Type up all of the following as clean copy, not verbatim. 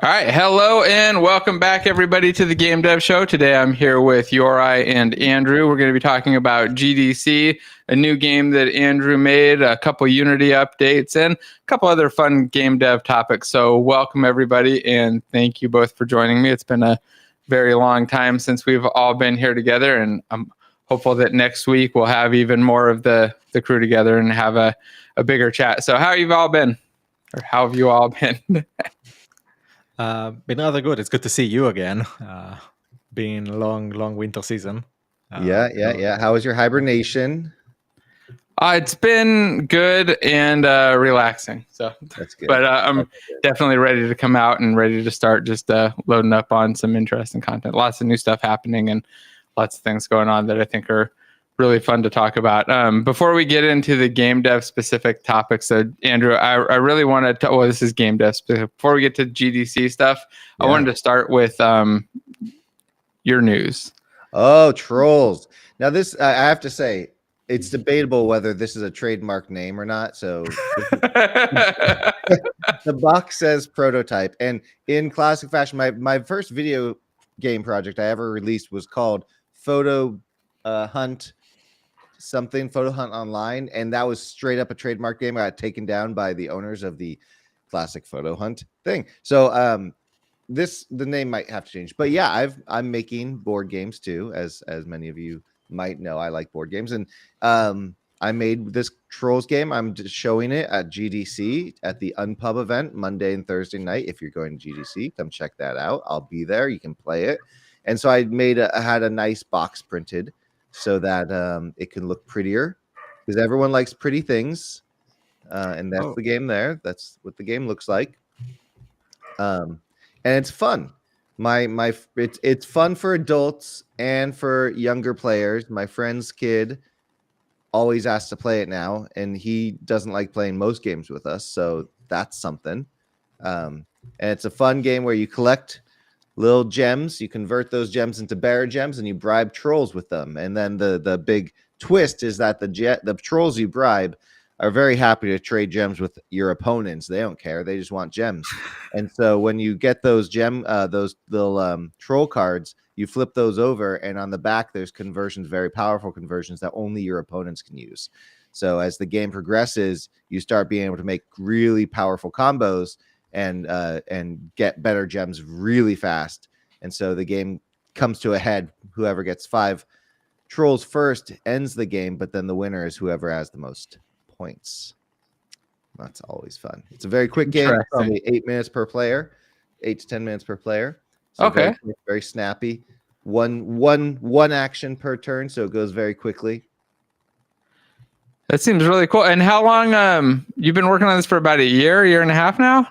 All right, hello and welcome back, everybody, to the Game Dev Show. Today I'm here with Yorai and Andrew. We're going to be talking about GDC, a new game that Andrew made, a couple Unity updates, and a couple other fun game dev topics. So welcome, everybody, and thank you both for joining me. It's been a very long time since we've all been here together, and I'm hopeful that next week we'll have even more of the crew together and have a bigger chat. So how have you all been? Or how have you all been? Been rather good. It's good to see you again. Been a long winter season. Yeah. How was your hibernation? It's been good and relaxing. So That's good. But I'm definitely ready to come out and ready to start just loading up on some interesting content. Lots of new stuff happening and lots of things going on that I think are really fun to talk about. Before we get into the game dev specific topics, so Andrew, I really wanted to, well, this is game dev specific. Before we get to GDC stuff, I wanted to start with your news. Oh, trolls. Now this, I have to say, it's debatable whether this is a trademark name or not. So the box says prototype. And in classic fashion, my first video game project I ever released was called Photo Hunt Online, and that was straight up a trademark game. I got taken down by the owners of the classic Photo Hunt thing. So the name might have to change, but yeah, I'm making board games too, as many of you might know. I like board games, and I made this Trolls game. I'm just showing it at GDC at the Unpub event Monday and Thursday night. If you're going to GDC, come check that out. I'll be there. You can play it. And so I had a nice box printed so that it can look prettier, because everyone likes pretty things, and that's the game there. That's what the game looks like, and it's fun. It's fun for adults and for younger players. My friend's kid always asks to play it now, and he doesn't like playing most games with us, so that's something. And it's a fun game where you collect little gems, you convert those gems into bearer gems, and you bribe trolls with them. And then the big twist is that the trolls you bribe are very happy to trade gems with your opponents. They don't care; they just want gems. And so when you get those those little troll cards, you flip those over, and on the back there's conversions, very powerful conversions that only your opponents can use. So as the game progresses, you start being able to make really powerful combos and get better gems really fast. And so the game comes to a head. Whoever gets 5 trolls first ends the game, but then the winner is whoever has the most points. That's always fun. It's a very quick game, probably 8 minutes per player, 8 to 10 minutes per player. So okay, very snappy. One action per turn, so it goes very quickly. That seems really cool. And how long you've been working on this for? About a year and a half now?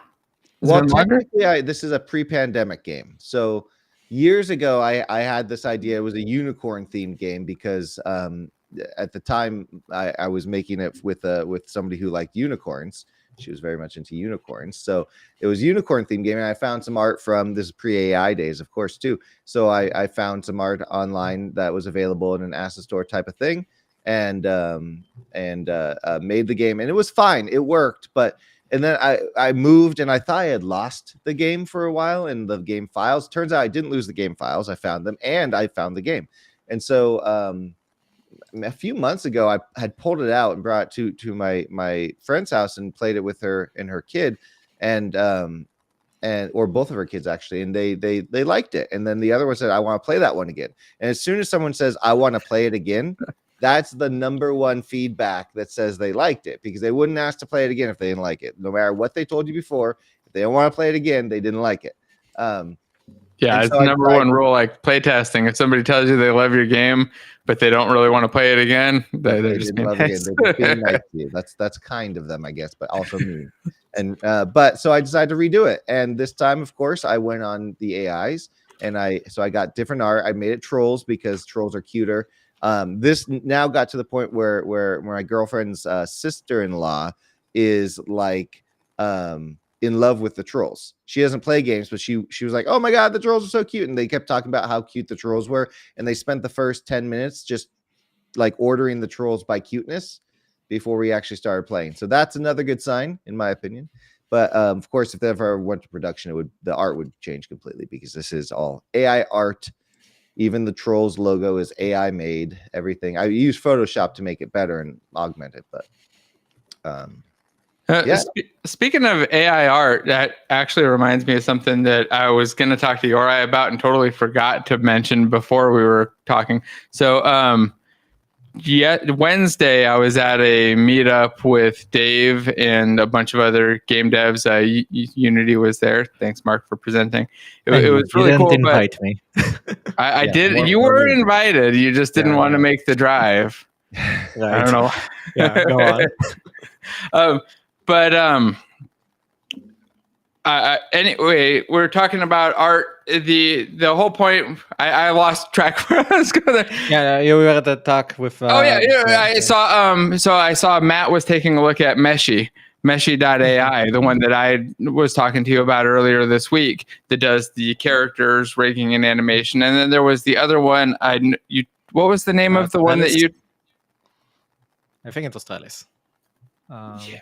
Well, technically, this is a pre-pandemic game. So years ago, I had this idea. It was a unicorn-themed game because at the time I was making it with somebody who liked unicorns. She was very much into unicorns. So it was a unicorn-themed game, and I found some art from this pre-AI days, of course, too. So I found some art online that was available in an asset store type of thing, and made the game, and it was fine. It worked, but. And then I moved, and I thought I had lost the game for a while in the game files. Turns out I didn't lose the game files. I found them, and I found the game. And so a few months ago, I had pulled it out and brought it to my friend's house and played it with her and her kid, or both of her kids actually, and they liked it. And then the other one said, "I want to play that one again." And as soon as someone says, "I want to play it again," that's the number one feedback that says they liked it, because they wouldn't ask to play it again if they didn't like it. No matter what they told you before, if they don't want to play it again, they didn't like it. Yeah, it's the number one rule, like play testing. If somebody tells you they love your game, but they don't really want to play it again, they're just being nice. That's kind of them, I guess, but also mean. And but so I decided to redo it. And this time, of course, I went on the AIs, and I got different art. I made it trolls because trolls are cuter. This now got to the point where my girlfriend's sister-in-law is like in love with the trolls. She doesn't play games, but she was like, "Oh my god, the trolls are so cute." And they kept talking about how cute the trolls were, and they spent the first 10 minutes just like ordering the trolls by cuteness before we actually started playing. So that's another good sign, in my opinion. But of course, if that ever went to production, the art would change completely because this is all AI art. Even the Trolls logo is AI made. Everything I use Photoshop to make it better and augment it, but yeah. Speaking of AI art, that actually reminds me of something that I was going to talk to Yori about and totally forgot to mention before we were talking. So, Wednesday I was at a meetup with Dave and a bunch of other game devs. Unity was there. Thanks, Mark, for presenting. It was really cool. Invite me. I did. You were invited. You just didn't want to make the drive. Right. I don't know. Yeah, go on. Anyway, we're talking about art. The whole point. I lost track where I was going. Yeah, you were at the talk with. I saw. So I saw Matt was taking a look at Meshi.ai, the one that I was talking to you about earlier this week, that does the characters, rigging, and animation. And then there was the other one. What was the name of the one that you? I think it was Tralis. Yeah.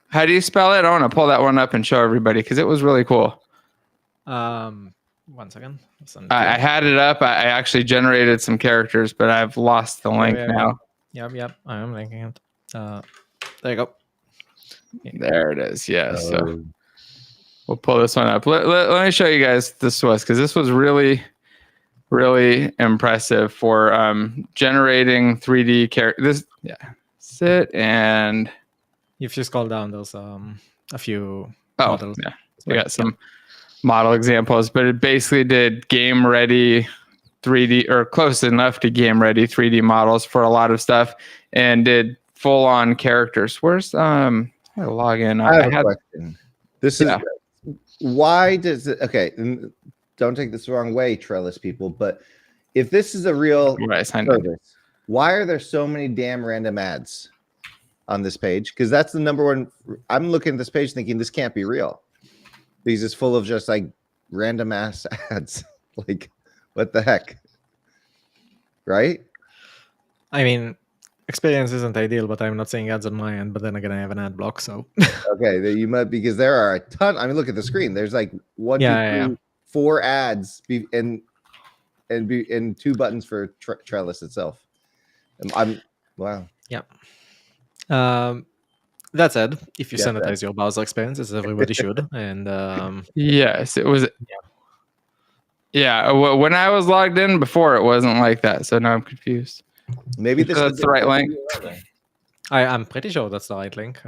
How do you spell it? I want to pull that one up and show everybody because it was really cool. 1 second. I had it up. I actually generated some characters, but I've lost the link now. Yep. I am linking it. There you go. There it is. Yeah. So we'll pull this one up. Let me show you guys this was, because this was really, really impressive for generating 3D characters. Sit and. If you scroll down, there's a few models. Yeah, we got some model examples, but it basically did game ready 3D or close enough to game ready 3D models for a lot of stuff, and did full on characters. Where's I log in? I have a question. This is why does it? Okay, don't take this the wrong way, Trellis people, but if this is a real service, why are there so many damn random ads on this page? Because that's the number one. I'm looking at this page thinking this can't be real because it's full of just like random ass ads. Like, what the heck? Right? I mean, experience isn't ideal, but I'm not seeing ads on my end. But then again, I have an ad block, so okay, you might, because there are a ton. I mean, look at the screen. There's like 1, 2, 3, 4 ads and 2 buttons for Trellis itself. Wow. Yeah. That said, if you sanitize your browser experiences, everybody should. And yes, it was. Yeah, when I was logged in before, it wasn't like that. So now I'm confused. Maybe that's the right link. I'm pretty sure that's the right link.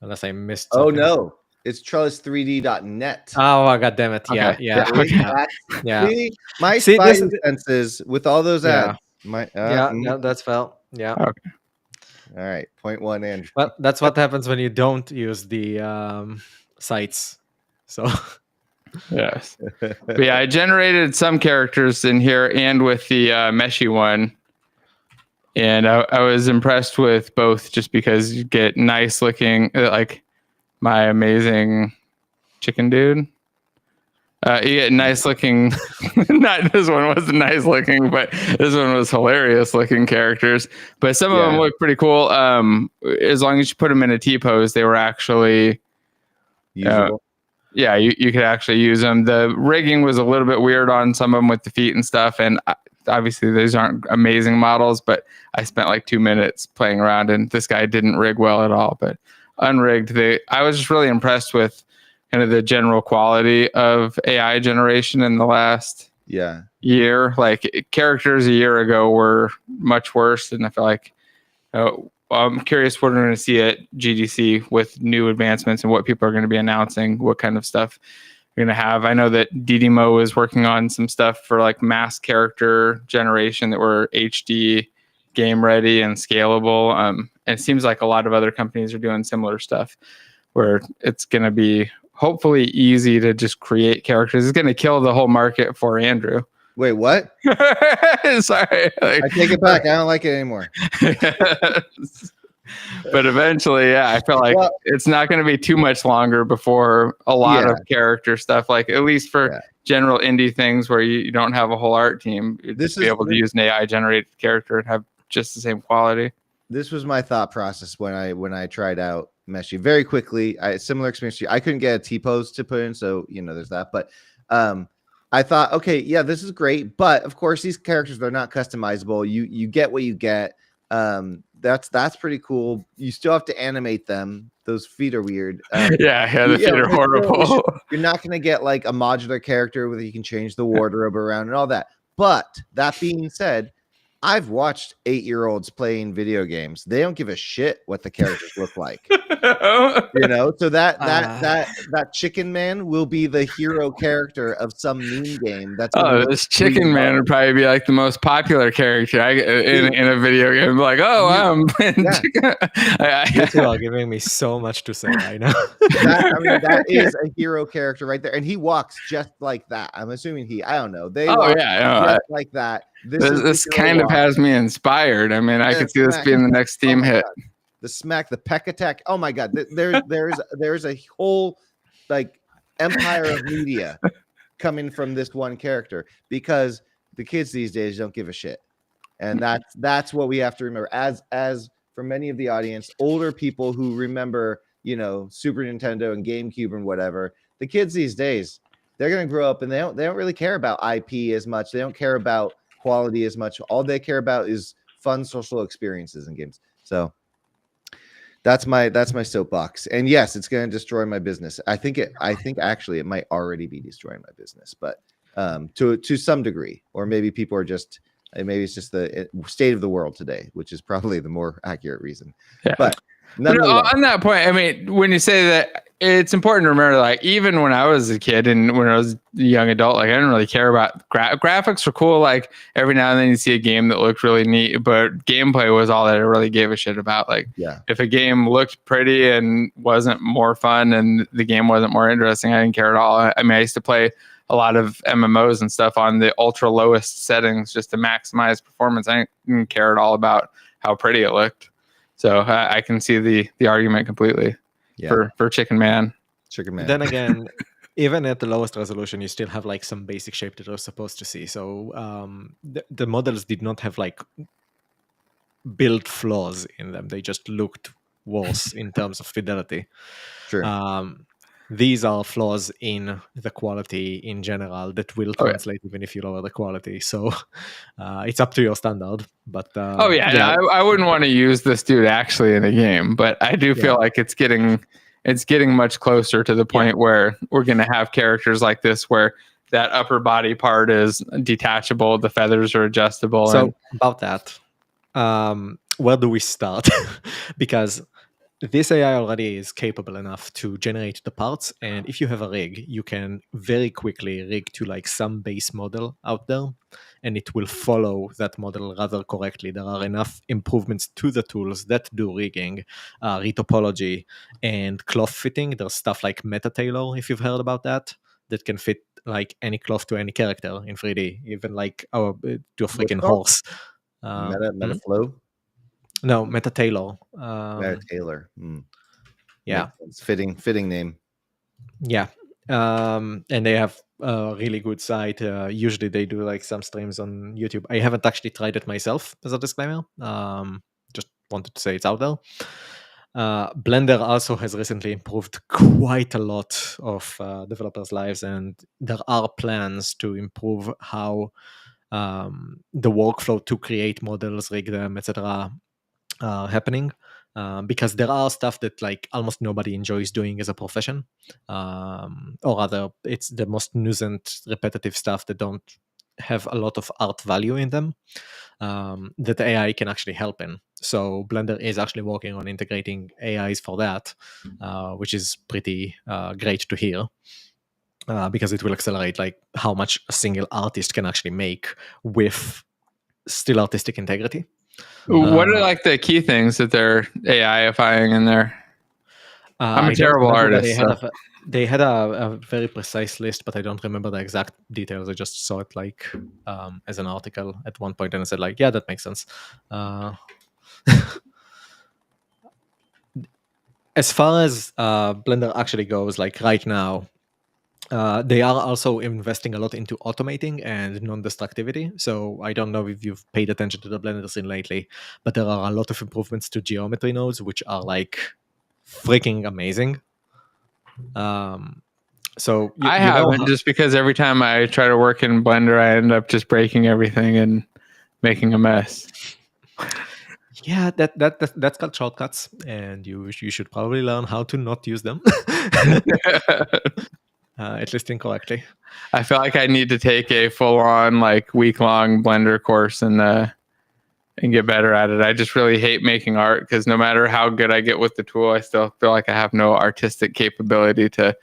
Unless I missed. Oh no, it's trellis3d.net. Oh, god damn it! Yeah, yeah. See, my senses with all those ads. That's felt. Yeah. Okay. All right, point 1, Andrew. Well, that's what happens when you don't use the sites. So. Yes. But yeah, I generated some characters in here and with the Meshi one. And I was impressed with both just because you get nice looking, like my amazing chicken dude. You get nice looking, not this one wasn't nice looking, but this one was hilarious looking characters. But some of them look pretty cool. As long as you put them in a T-pose, they were actually usable. Yeah, you could actually use them. The rigging was a little bit weird on some of them with the feet and stuff. And obviously these aren't amazing models, but I spent like 2 minutes playing around and this guy didn't rig well at all. But unrigged, I was just really impressed with kind of the general quality of AI generation in the last year. Like characters a year ago were much worse. And I feel like I'm curious what we're going to see at GDC with new advancements and what people are going to be announcing, what kind of stuff we're going to have. I know that DDMO is working on some stuff for like mass character generation that were HD game ready and scalable. And it seems like a lot of other companies are doing similar stuff where it's going to be hopefully easy to just create characters. It's going to kill the whole market for Andrew. Wait, what? Sorry. I take it back. I don't like it anymore. But eventually, I feel like it's not going to be too much longer before a lot of character stuff, like at least for general indie things where you don't have a whole art team, you'd just be able to use an AI generated character and have just the same quality. This was my thought process when I tried out meshy. Very quickly, similar experience to you. I couldn't get a T-pose to put in, so there's that. But I thought, okay, yeah, this is great, but of course these characters, they're not customizable. You get what you get. That's pretty cool. You still have to animate them. Those feet are weird. The feet are horrible. You're not going to get like a modular character where you can change the wardrobe around and all that. But that being said, I've watched 8-year-olds playing video games. They don't give a shit what the characters look like. So that chicken man will be the hero character of some meme game. This chicken man would probably be like the most popular character in a video game. Like, I'm playing chicken. You two are giving me so much to say right now. That is a hero character right there, and he walks just like that. I'm assuming I don't know. They walk just like that. This kind of has me inspired. I mean, I could see this being the next team hit. The peck attack. Oh my god, there's a whole like empire of media coming from this one character, because the kids these days don't give a shit, and that's what we have to remember. As for many of the audience, older people who remember, Super Nintendo and GameCube and whatever, the kids these days, they're gonna grow up and they don't really care about IP as much. They don't care about quality as much. All they care about is fun social experiences in games. So that's my soapbox. And yes, it's going to destroy my business. I think actually it might already be destroying my business, but to some degree, or maybe people are just, maybe it's just the state of the world today, which is probably the more accurate reason. Yeah. But on that point, I mean, when you say that, it's important to remember, like, even when I was a kid and when I was a young adult, like, I didn't really care about graphics were cool. Like, every now and then you see a game that looked really neat, but gameplay was all that I really gave a shit about. Like, if a game looked pretty and wasn't more fun and the game wasn't more interesting, I didn't care at all. I mean, I used to play a lot of MMOs and stuff on the ultra lowest settings just to maximize performance. I didn't care at all about how pretty it looked. So I can see the argument completely for Chicken Man. Then again, even at the lowest resolution, you still have like some basic shape that you're supposed to see. So the models did not have like built flaws in them. They just looked worse in terms of fidelity. Sure. These are flaws in the quality in general that will translate even if you lower the quality. So it's up to your standard. But I wouldn't want to use this dude actually in a game, but I do feel like it's getting much closer to the point where we're going to have characters like this where that upper body part is detachable, the feathers are adjustable. So about that, where do we start? Because this AI already is capable enough to generate the parts, and if you have a rig, you can very quickly rig to like some base model out there, and it will follow that model rather correctly. There are enough improvements to the tools that do rigging, retopology, and cloth fitting. There's stuff like meta tailor, if you've heard about that can fit like any cloth to any character in 3D, even like to a freaking horse. Meta flow. No, Meta Tailor. Meta Tailor. Yeah, it's fitting name. Yeah, and they have a really good site. Usually, they do like some streams on YouTube. I haven't actually tried it myself, as a disclaimer. Just wanted to say it's out there. Blender also has recently improved quite a lot of developers' lives, and there are plans to improve how the workflow to create models, rig them, etc. Happening, because there are stuff that like almost nobody enjoys doing as a profession, or rather it's the most nuisance repetitive stuff that don't have a lot of art value in them, that AI can actually help in. So Blender is actually working on integrating AIs for that, which is pretty great to hear, because it will accelerate like how much a single artist can actually make with still artistic integrity. What are like the key things that they're AIifying in there? I'm a terrible artist. They had a very precise list, but I don't remember the exact details. I just saw it like as an article at one point, and I said like, yeah, that makes sense. As far as Blender actually goes, like right now, they are also investing a lot into automating and non-destructivity. So I don't know if you've paid attention to the Blender scene lately, but there are a lot of improvements to geometry nodes, which are like freaking amazing. So I you know haven't, just because every time I try to work in Blender, I end up just breaking everything and making a mess. yeah, that's called shortcuts, and you should probably learn how to not use them, at least incorrectly. I feel like I need to take a full-on like week-long Blender course and get better at it. I just really hate making art because no matter how good I get with the tool, I still feel like I have no artistic capability to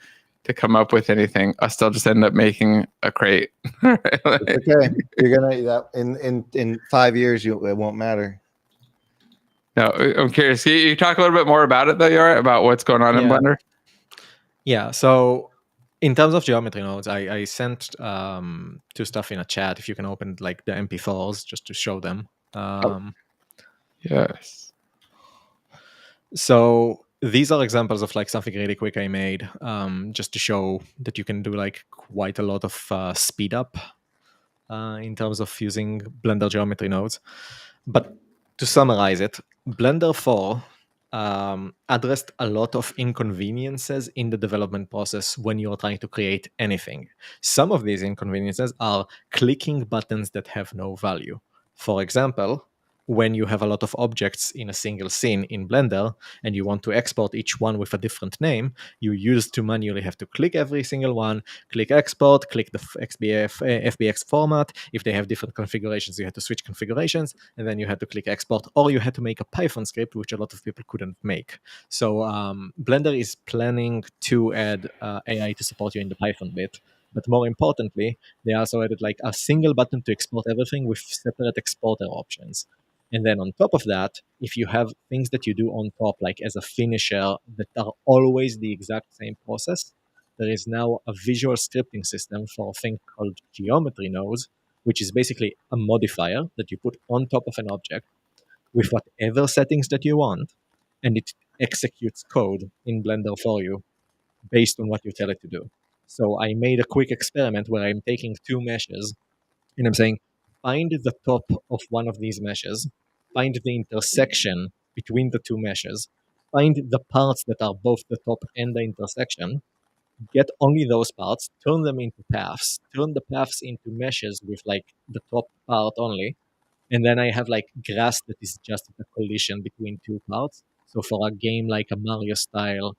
come up with anything. I still just end up making a crate. It's okay. You're gonna that in 5 years it won't matter. No, I'm curious. You talk a little bit more about it though, Yara, about what's going on in Blender? Yeah, so in terms of geometry nodes, I sent two stuff in a chat. If you can open like the MP4s just to show them. Yes. So these are examples of like something really quick I made, just to show that you can do like quite a lot of speed up in terms of using Blender geometry nodes. But to summarize it, Blender 4 addressed a lot of inconveniences in the development process when you're trying to create anything. Some of these inconveniences are clicking buttons that have no value. For example, when you have a lot of objects in a single scene in Blender and you want to export each one with a different name, you used to manually have to click every single one, click export, click the FBX format. If they have different configurations, you had to switch configurations, and then you had to click export, or you had to make a Python script, which a lot of people couldn't make. So Blender is planning to add AI to support you in the Python bit. But more importantly, they also added like a single button to export everything with separate exporter options. And then on top of that, if you have things that you do on top, like as a finisher, that are always the exact same process, there is now a visual scripting system for a thing called geometry nodes, which is basically a modifier that you put on top of an object with whatever settings that you want, and it executes code in Blender for you based on what you tell it to do. So I made a quick experiment where I'm taking two meshes and I'm saying, find the top of one of these meshes, find the intersection between the two meshes, find the parts that are both the top and the intersection, get only those parts, turn them into paths, turn the paths into meshes with like the top part only, and then I have like grass that is just a collision between two parts. So for a game like a Mario style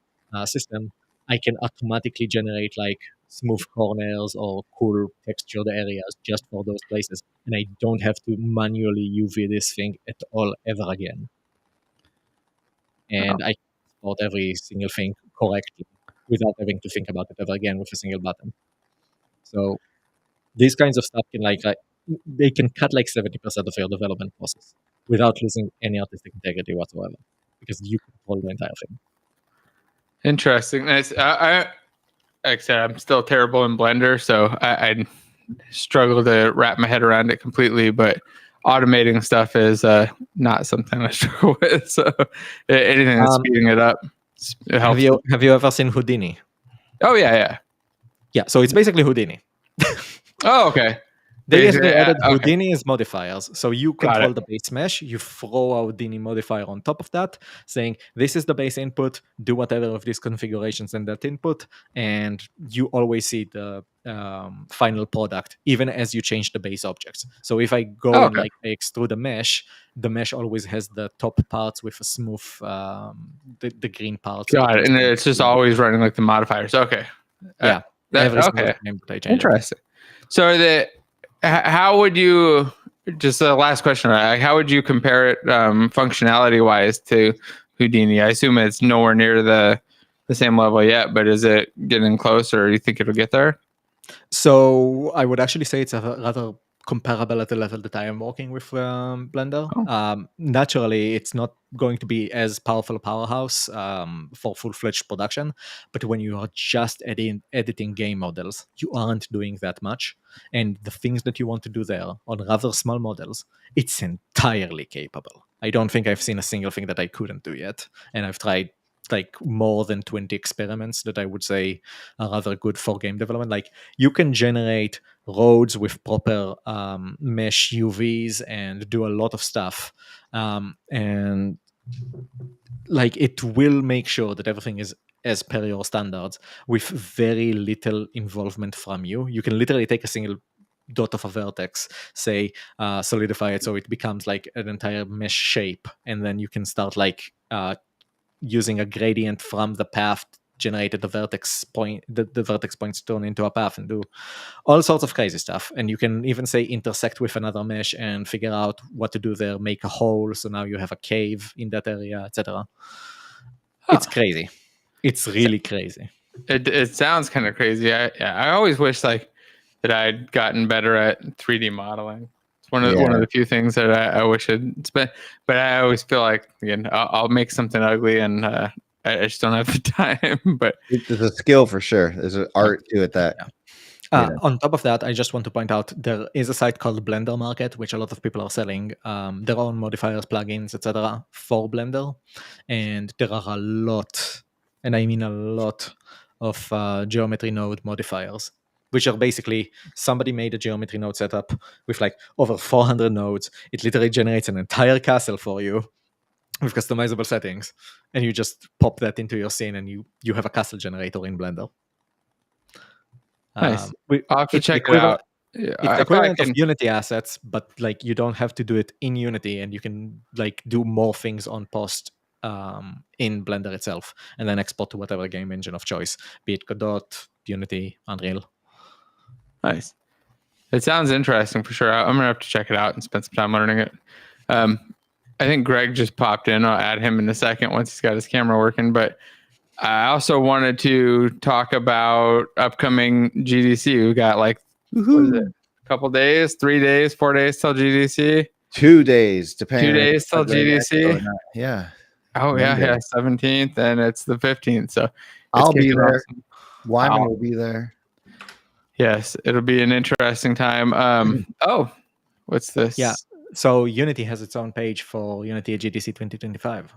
system, I can automatically generate like smooth corners or cool textured areas just for those places, and I don't have to manually UV this thing at all ever again. And I can export every single thing correctly without having to think about it ever again with a single button. So these kinds of stuff can they can cut like 70% of your development process without losing any artistic integrity whatsoever, because you control the entire thing. Interesting. Nice. Like I said, I'm still terrible in Blender, so I struggle to wrap my head around it completely. But automating stuff is not something I struggle with. So anything that's speeding it up, it helps. Have you ever seen Houdini? Oh yeah. Yeah. So it's basically Houdini. Oh, okay. They added Houdini as modifiers. So you control it. the base mesh, you throw a Houdini modifier on top of that, saying this is the base input, do whatever of these configurations in that input, and you always see the final product, even as you change the base objects. So if I go and like I extrude the mesh always has the top parts with a smooth, the green parts. Got it. And it's just always running like the modifiers. Okay. Yeah. Every single time I change Interesting. So how would you, just the last question, how would you compare it functionality wise to Houdini? I assume it's nowhere near the same level yet, but is it getting closer? Or do you think it'll get there? So I would actually say it's a rather comparable at the level that I am working with Blender. Oh. Naturally, it's not going to be as powerful a powerhouse for full-fledged production, but when you are just editing game models, you aren't doing that much. And the things that you want to do there on rather small models, it's entirely capable. I don't think I've seen a single thing that I couldn't do yet. And I've tried like more than 20 experiments that I would say are rather good for game development. Like you can generate roads with proper mesh UVs and do a lot of stuff. And like it will make sure that everything is as per your standards with very little involvement from you. You can literally take a single dot of a vertex, say solidify it so it becomes like an entire mesh shape, and then you can start like using a gradient from the path generated the vertex point, the vertex points turn into a path, and do all sorts of crazy stuff. And you can even say intersect with another mesh and figure out what to do there, make a hole, so now you have a cave in that area, etc. It's crazy. It's really crazy. It sounds kind of crazy. I always wish like that I'd gotten better at 3D modeling. It's one of the few things that I wish I'd spent. But I always feel like, again, I'll make something ugly, and I just don't have the time. But There's a skill for sure. There's an art to it that. On top of that, I just want to point out there is a site called Blender Market, which a lot of people are selling their own modifiers, plugins, etc. for Blender, and there are a lot, and I mean a lot, of geometry node modifiers, which are basically somebody made a geometry node setup with like over 400 nodes. It literally generates an entire castle for you with customizable settings, and you just pop that into your scene, and you have a castle generator in Blender. Nice. I'll have to check it out. It's equivalent of Unity assets, but like you don't have to do it in Unity, and you can like do more things on post in Blender itself, and then export to whatever game engine of choice, be it Godot, Unity, Unreal. Nice. It sounds interesting for sure. I'm gonna have to check it out and spend some time learning it. I think Greg just popped in. I'll add him in a second once he's got his camera working, but I also wanted to talk about upcoming GDC. We got like a couple days, 3 days, 4 days till GDC. 2 days, depending. 2 days till GDC. Yeah. Oh yeah, 17th, and it's the 15th. So I'll be there. Wyman will be there. Yes, it'll be an interesting time. Oh, what's this? Yeah. So Unity has its own page for Unity GDC 2025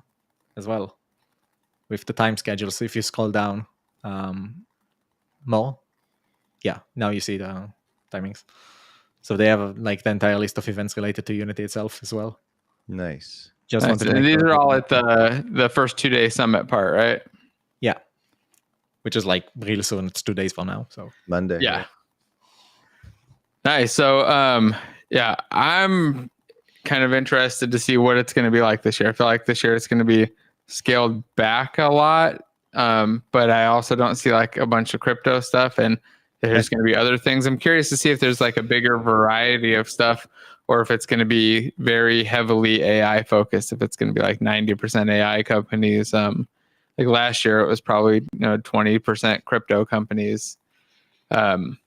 as well, with the time schedule. So if you scroll down more, now you see the timings. So they have like the entire list of events related to Unity itself as well. Nice. And these are all at the first 2 day summit part, right? Yeah. Which is like real soon. It's 2 days from now. So Monday. Yeah. Nice. So I'm kind of interested to see what it's going to be like this year. I feel like this year it's going to be scaled back a lot, but I also don't see like a bunch of crypto stuff, and there's going to be other things. I'm curious to see if there's like a bigger variety of stuff, or if it's going to be very heavily AI focused, if it's going to be like 90% AI companies. Like last year it was probably 20% crypto companies. I'm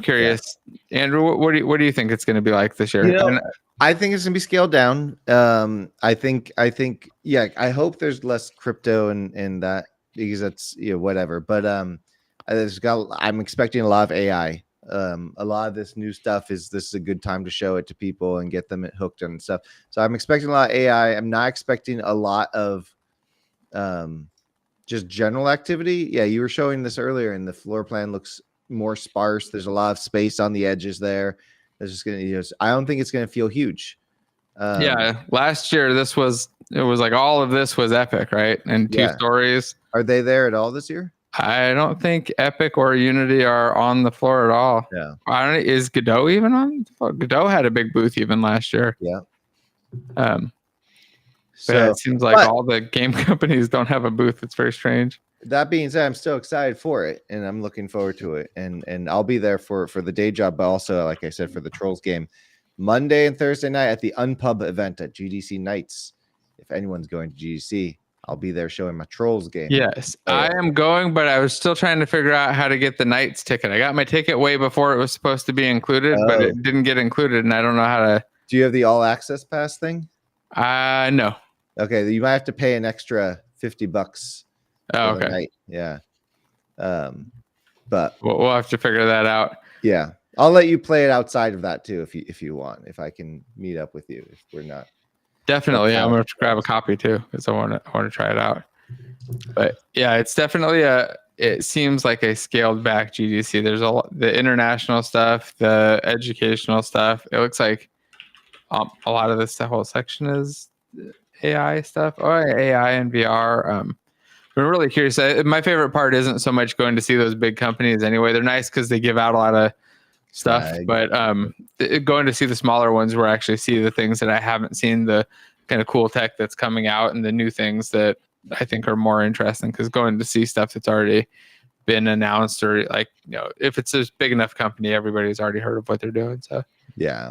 curious, Andrew, what do you think it's going to be like this year? I think it's gonna be scaled down. I think, I hope there's less crypto in that, because that's whatever. But I'm expecting a lot of AI. A lot of this new stuff this is a good time to show it to people and get them hooked and stuff. So I'm expecting a lot of AI. I'm not expecting a lot of just general activity. Yeah, you were showing this earlier, and the floor plan looks more sparse. There's a lot of space on the edges there. It's just gonna, I don't think it's gonna feel huge. Last year it was like all of this was Epic, right? And 2 stories. Are they there at all this year? I don't think Epic or Unity are on the floor at all. Yeah. Is Godot even on? Godot had a big booth even last year. Yeah. But it seems like all the game companies don't have a booth. It's very strange. That being said, I'm still excited for it, and I'm looking forward to it. And I'll be there for the day job, but also, like I said, for the Trolls game, Monday and Thursday night at the Unpub event at GDC Nights. If anyone's going to GDC, I'll be there showing my Trolls game. Yes, I am going, but I was still trying to figure out how to get the Nights ticket. I got my ticket way before it was supposed to be included, but it didn't get included, and I don't know how to. Do you have the all access pass thing? No. Okay, you might have to pay an extra $50. Oh, okay. Night. Yeah. But we'll have to figure that out. Yeah. I'll let you play it outside of that too, if you want. If I can meet up with you, if we're not. Definitely, I'm gonna have to grab a copy too, because I want to try it out. But yeah, it's definitely it seems like a scaled back GDC. There's the international stuff, the educational stuff. It looks like a lot of this whole section is AI stuff. Oh, AI and VR. I'm really curious. My favorite part isn't so much going to see those big companies anyway. They're nice because they give out a lot of stuff, but going to see the smaller ones where I actually see the things that I haven't seen, the kind of cool tech that's coming out and the new things that I think are more interesting, because going to see stuff that's already been announced, or like, if it's a big enough company, everybody's already heard of what they're doing. So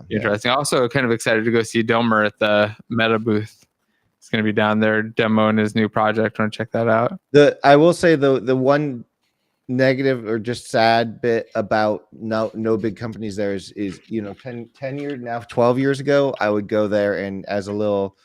interesting. Also kind of excited to go see Domer at the Meta booth. It's going to be down there demoing his new project. Want to check that out? I will say the one negative or just sad bit about no big companies there is 10 years now, 12 years ago, I would go there and as a little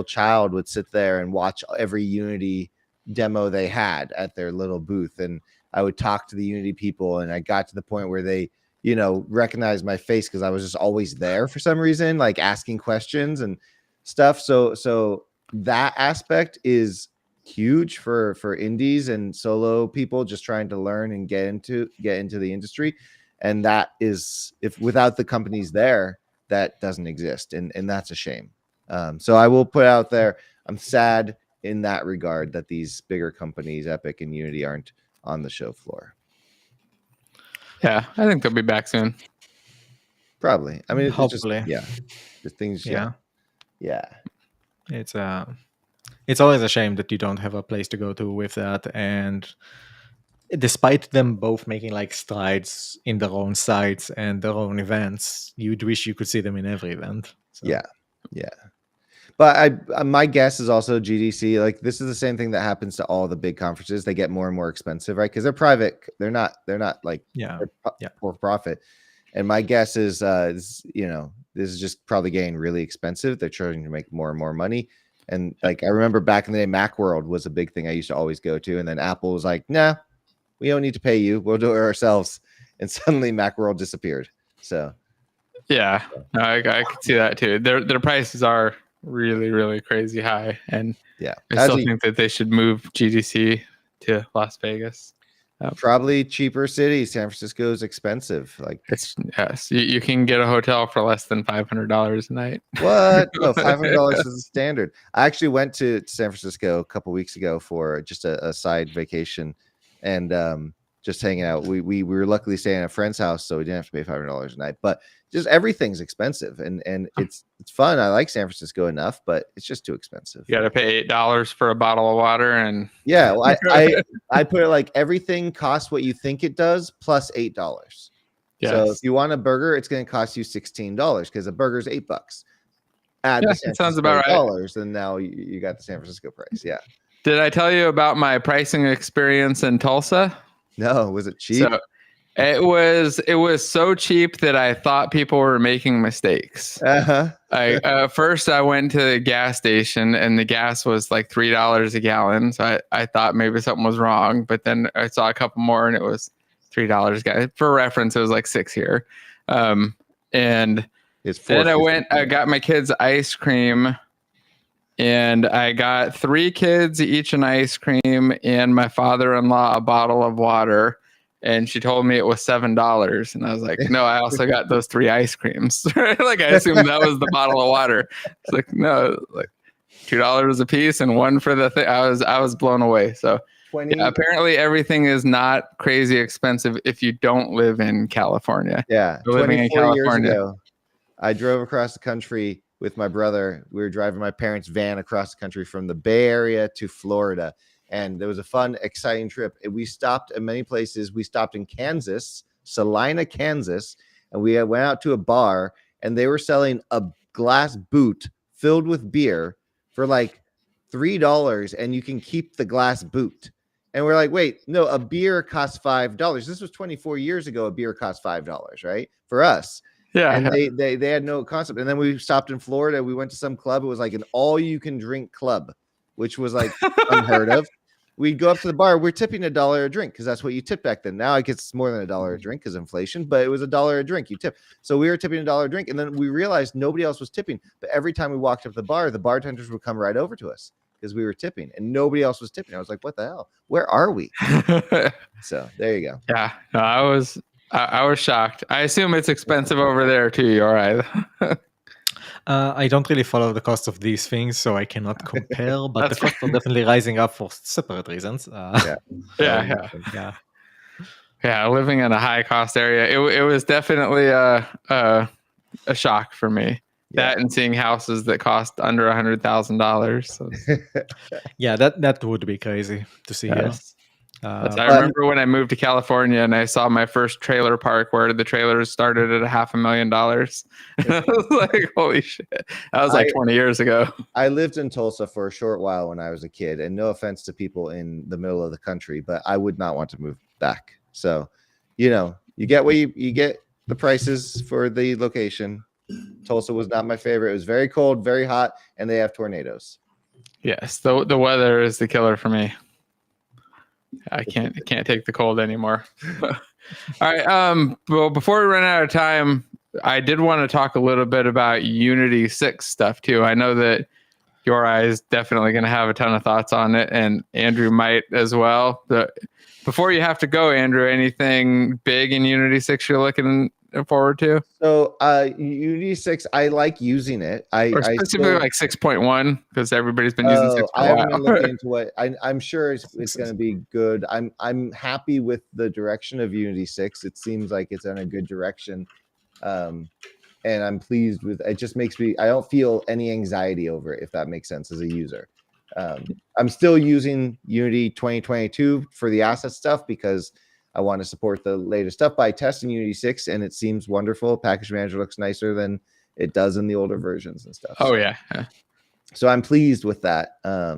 child would sit there and watch every Unity demo they had at their little booth, and I would talk to the Unity people, and I got to the point where they recognized my face because I was just always there for some reason, like asking questions and stuff. So that aspect is huge for indies and solo people just trying to learn and get into the industry, and that is, if without the companies there, that doesn't exist, and that's a shame. So I will put out there, I'm sad in that regard that these bigger companies, Epic and Unity, aren't on the show floor. Yeah, I think they'll be back soon. Probably. I mean, hopefully. Just things. Yeah. It's always a shame that you don't have a place to go to with that, and despite them both making like strides in their own sites and their own events, you'd wish you could see them in every event. So. Yeah. But my guess is also GDC. Like, this is the same thing that happens to all the big conferences. They get more and more expensive, right? Because they're private. They're not like for profit. And my guess is, this is just probably getting really expensive. They're trying to make more and more money. And like, I remember back in the day, Macworld was a big thing I used to always go to. And then Apple was like, nah, we don't need to pay you. We'll do it ourselves. And suddenly Macworld disappeared. So, yeah, no, I could see that too. Their prices are really, really crazy high. And I still think that they should move GDC to Las Vegas. Probably cheaper city. San Francisco is expensive. Like, you can get a hotel for less than $500 a night. What? No, $500 is the standard. I actually went to San Francisco a couple weeks ago for just a side vacation, and just hanging out. We were luckily staying at a friend's house, so we didn't have to pay $500 a night. But just everything's expensive, and it's fun. I like San Francisco enough, but it's just too expensive. You got to pay $8 for a bottle of water, and well, I put it like everything costs what you think it does plus $8. Yes. So if you want a burger, it's going to cost you $16 because a burger's $8. Add the San sounds about right. And now you got the San Francisco price. Yeah. Did I tell you about my pricing experience in Tulsa? No, was it cheap? So it was so cheap that I thought people were making mistakes. First I went to the gas station and the gas was like $3 a gallon. So I thought maybe something was wrong, but then I saw a couple more and it was $3 a gallon. For reference, it was like $6 here. And then I got my kids ice cream, and I got 3 kids each an ice cream and my father-in-law a bottle of water. And she told me it was $7. And I was like, no, I also got those 3 ice creams. Like, I assumed that was the bottle of water. It's like, no, like $2 a piece and one for the thing. I was blown away. So apparently everything is not crazy expensive if you don't live in California. Yeah. Living in California. Years ago, I drove across the country with my brother. We were driving my parents' van across the country from the Bay Area to Florida. And there was a fun, exciting trip. We stopped at many places. We stopped in Kansas, Salina, Kansas, and we went out to a bar, and they were selling a glass boot filled with beer for like $3, and you can keep the glass boot. And we're like, wait, no, a beer costs $5. This was 24 years ago. A beer cost $5, right? For us. Yeah. And they had no concept. And then we stopped in Florida. We went to some club. It was like an all-you-can-drink club, which was like unheard of. We'd go up to the bar. We're tipping $1 a drink because that's what you tip back then. Now I guess it's more than $1 a drink because inflation, but it was $1 a drink you tip. So we were tipping $1 a drink, and then we realized nobody else was tipping. But every time we walked up the bar, the bartenders would come right over to us because we were tipping, and nobody else was tipping. I was like, "What the hell? Where are we?" So there you go. Yeah, no, I was shocked. I assume it's expensive over there too. All right. I don't really follow the cost of these things, so I cannot compare. But the That's costs are definitely rising up for separate reasons. Yeah. Yeah. Yeah. Yeah, living in a high cost area, it was definitely a shock for me. Yeah. That and seeing houses that cost under $100,000. So, Yeah, that would be crazy to see here. yes. I But- remember when I moved to California and I saw my first trailer park where the trailers started at $500,000. I was like, holy shit. That was like 20 years ago. I lived in Tulsa for a short while when I was a kid, and no offense to people in the middle of the country, but I would not want to move back. So, you get what you get the prices for the location. Tulsa was not my favorite. It was very cold, very hot, and they have tornadoes. Yes, the weather is the killer for me. I can't take the cold anymore. All right. Well, before we run out of time, I did want to talk a little bit about Unity 6 stuff too. I know that Your Eye is definitely going to have a ton of thoughts on it, and Andrew might as well. Before you have to go, Andrew, anything big in Unity 6 you're looking forward to? So Unity 6, I like using it. Or specifically like 6.1, because everybody's been using 6 for I a haven't while. been looking into it. I'm sure it's going to be good. I'm happy with the direction of Unity 6. It seems like it's in a good direction. And I'm pleased with it. Just makes me, I don't feel any anxiety over it, if that makes sense as a user. I'm still using Unity 2022 for the asset stuff because I want to support the latest stuff by testing Unity 6, and it seems wonderful. Package Manager looks nicer than it does in the older versions and stuff. Oh, yeah. So I'm pleased with that. Yeah,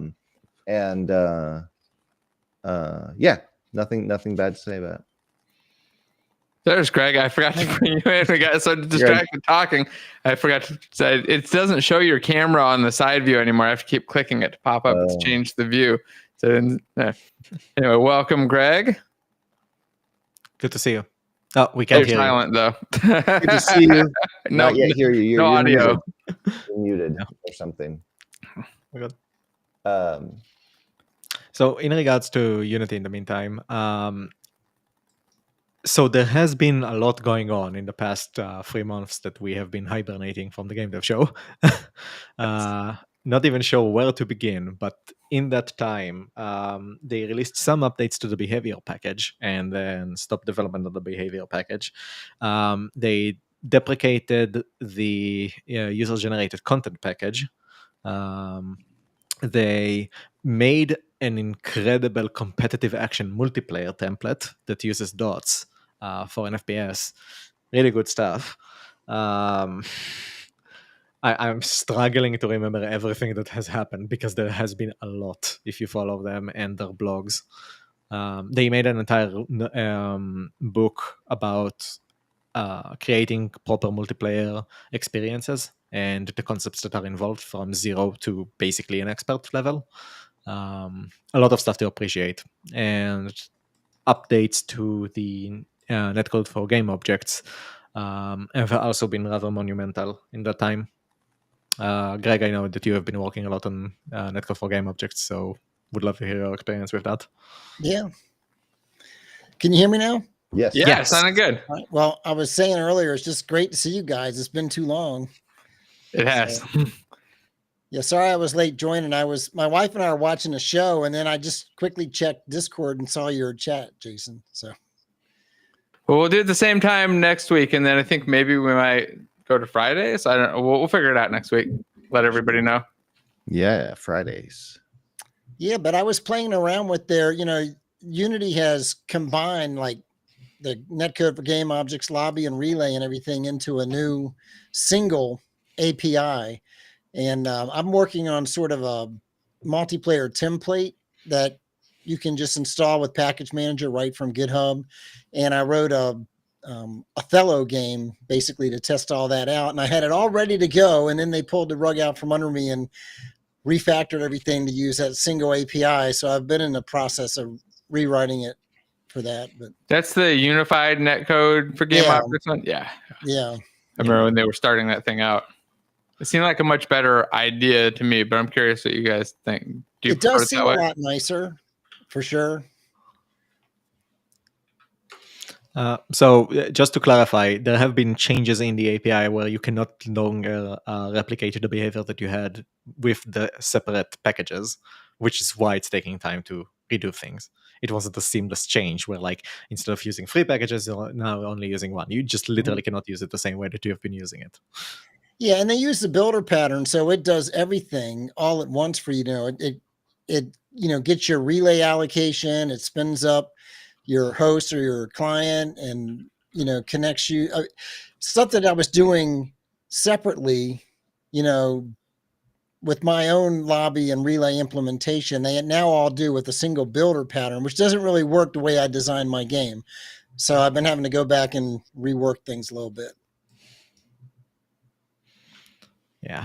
nothing bad to say about it. There's Greg. I forgot to bring you in. We got so distracted talking. I forgot to say it doesn't show your camera on the side view anymore. I have to keep clicking it to pop up. It's changed the view. So anyway, welcome, Greg. Good to see you. Oh, we can't hear silent, though. Good to see you. No, Not yet hear you. You're audio. Muted or something. Oh my God. So in regards to Unity in the meantime, so there has been a lot going on in the past 3 months that we have been hibernating from the GameDev show. Not even sure where to begin, but in that time, they released some updates to the behavior package and then stopped development of the behavior package. They deprecated the user-generated content package. They made an incredible competitive action multiplayer template that uses dots for an FPS. Really good stuff. I'm struggling to remember everything that has happened because there has been a lot if you follow them and their blogs. They made an entire book about creating proper multiplayer experiences and the concepts that are involved from 0 to basically an expert level. A lot of stuff to appreciate. And updates to the netcode for game objects have also been rather monumental in that time. Greg, I know that you have been working a lot on netcode for game objects, so would love to hear your experience with that. Yeah. Can you hear me now? Yes. Yeah, sounded good. All right. Well, I was saying earlier, it's just great to see you guys. It's been too long. It has. So, yeah, sorry I was late joining. My wife and I were watching a show, and then I just quickly checked Discord and saw your chat, Jason. So, Well, we'll do it at the same time next week, and then I think maybe we might go to Fridays. I don't know. We'll figure it out next week. Let everybody know. Yeah, Fridays. yeah, but I was playing around with their, Unity has combined like the netcode for game objects, lobby, and relay and everything into a new single API. And I'm working on sort of a multiplayer template that you can just install with Package Manager right from GitHub. And I wrote a Othello game basically to test all that out. And I had it all ready to go. And then they pulled the rug out from under me and refactored everything to use that single API. So I've been in the process of rewriting it for that. But that's the unified netcode for game objects one? Yeah. Yeah. I remember when they were starting that thing out. It seemed like a much better idea to me, but I'm curious what you guys think. Do you It does prefer seem a lot nicer, for sure. Just to clarify, there have been changes in the API where you cannot longer replicate the behavior that you had with the separate packages, which is why it's taking time to redo things. It wasn't a seamless change where, like, instead of using 3 packages, you're now only using 1. You just literally cannot use it the same way that you have been using it. Yeah, and they use the builder pattern, so it does everything all at once for you. It gets your relay allocation, it spins up your host or your client, and connects you. Stuff that I was doing separately, with my own lobby and relay implementation, they now all do with a single builder pattern, which doesn't really work the way I designed my game. So I've been having to go back and rework things a little bit. Yeah.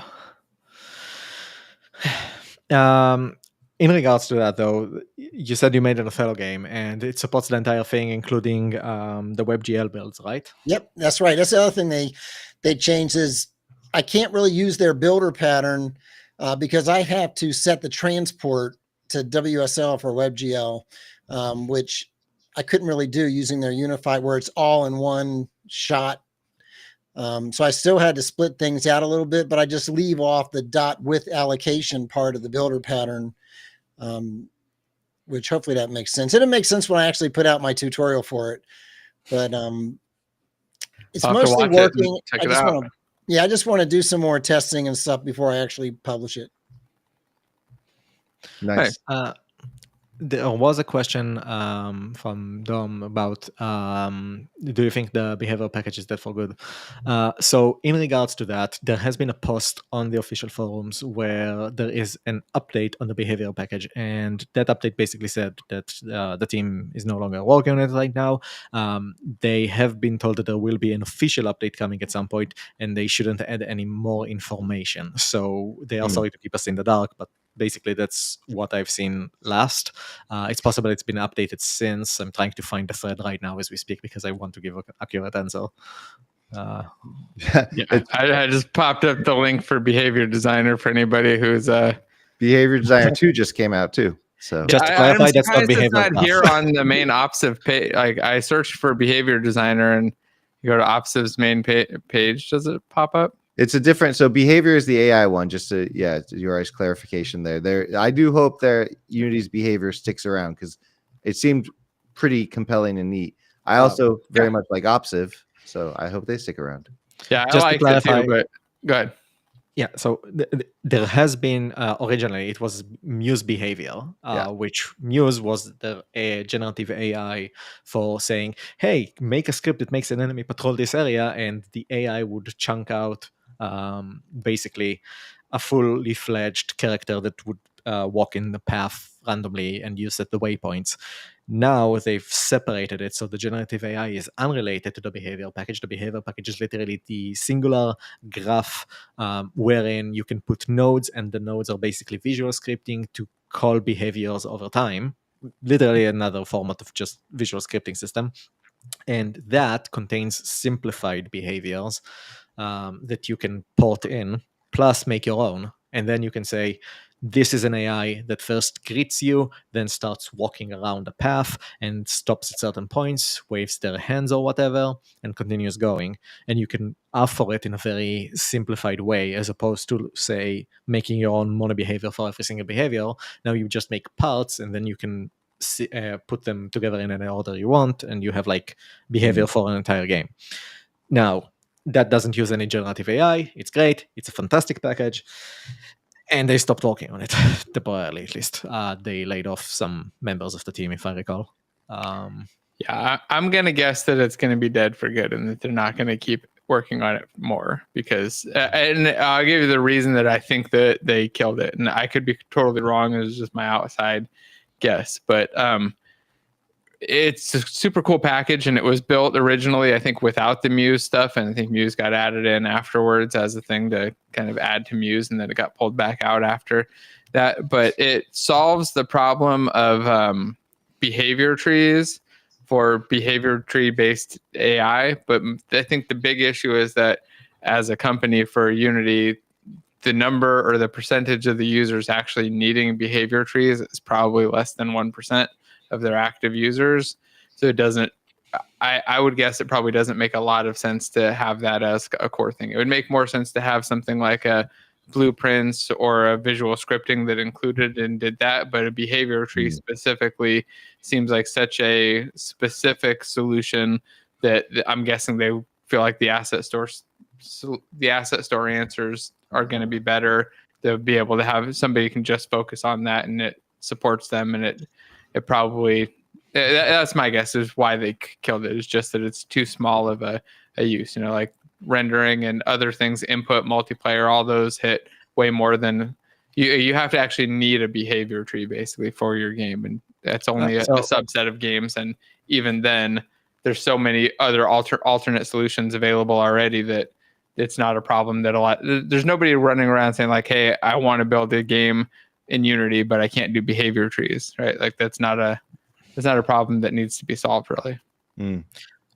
In regards to that, though, you said you made an Othello game, and it supports the entire thing, including the WebGL builds, right? Yep, that's right. That's the other thing they changed is I can't really use their builder pattern because I have to set the transport to WSL for WebGL, which I couldn't really do using their unified where it's all in one shot. So I still had to split things out a little bit, but I just leave off the dot with allocation part of the builder pattern, which hopefully that makes sense. It makes sense when I actually put out my tutorial for it, but it's mostly working. Check it out. I just want to do some more testing and stuff before I actually publish it. Nice. There was a question from Dom about do you think the behavior package is dead for good? So in regards to that, there has been a post on the official forums where there is an update on the behavior package, and that update basically said that the team is no longer working on it right now. They have been told that there will be an official update coming at some point, and they shouldn't add any more information. So they are sorry to keep us in the dark, but basically that's what I've seen last. It's possible it's been updated since. I'm trying to find the thread right now as we speak because I want to give an accurate answer. I just popped up the link for Behavior Designer for anybody who's Behavior Designer 2 just came out too. So just to clarify, that's not behavior. It's not here on the main Opsiv page. Like I searched for Behavior Designer and you go to Opsiv's main page. Does it pop up? it's a different. So behavior is the AI one. Just to your guys' clarification there. I do hope that Unity's behavior sticks around because it seemed pretty compelling and neat. I also very much like Opsiv, so I hope they stick around. Yeah, I Just like to clarify, it too, but go ahead. Yeah, so there has been originally it was Muse behavior, which Muse was the generative AI for saying, "Hey, make a script that makes an enemy patrol this area," and the AI would chunk out basically a fully fledged character that would walk in the path randomly and use at the waypoints. Now they've separated it, so the generative AI is unrelated to the behavior package. The behavior package is literally the singular graph wherein you can put nodes, and the nodes are basically visual scripting to call behaviors over time. Literally another format of just visual scripting system. And that contains simplified behaviors that you can port in, plus make your own. And then you can say, this is an AI that first greets you, then starts walking around a path and stops at certain points, waves their hands or whatever, and continues going. And you can offer it in a very simplified way, as opposed to, say, making your own mono behavior for every single behavior. Now you just make parts, and then you can put them together in any order you want, and you have like behavior for an entire game. Now, that doesn't use any generative AI. It's great. It's a fantastic package. And they stopped working on it, temporarily at least. They laid off some members of the team, if I recall. Yeah, I'm going to guess that it's going to be dead for good and that they're not going to keep working on it more because, and I'll give you the reason that I think that they killed it. And I could be totally wrong. It was just my outside guess. But it's a super cool package, and it was built originally, I think, without the Muse stuff, and I think Muse got added in afterwards as a thing to kind of add to Muse, and then it got pulled back out after that. But it solves the problem of behavior trees for behavior tree based AI. But I think the big issue is that as a company for Unity, the number or the percentage of the users actually needing behavior trees is probably less than 1% of their active users. So it doesn't I would guess it probably doesn't make a lot of sense to have that as a core thing. It would make more sense to have something like a blueprints or a visual scripting that included and did that, but a behavior tree specifically seems like such a specific solution that I'm guessing they feel like the asset store answers are going to be better. They'll be able to have somebody can just focus on that, and it supports them, and it probably that's my guess is why they killed it. Is just that it's too small of a use. Like rendering and other things, input, multiplayer, all those hit way more than you have to actually need a behavior tree basically for your game, and that's only a subset of games. And even then, there's so many other alternate solutions available already that it's not a problem. There's nobody running around saying like, "Hey, I want to build a game in Unity, but I can't do behavior trees," right? Like that's not a problem that needs to be solved really.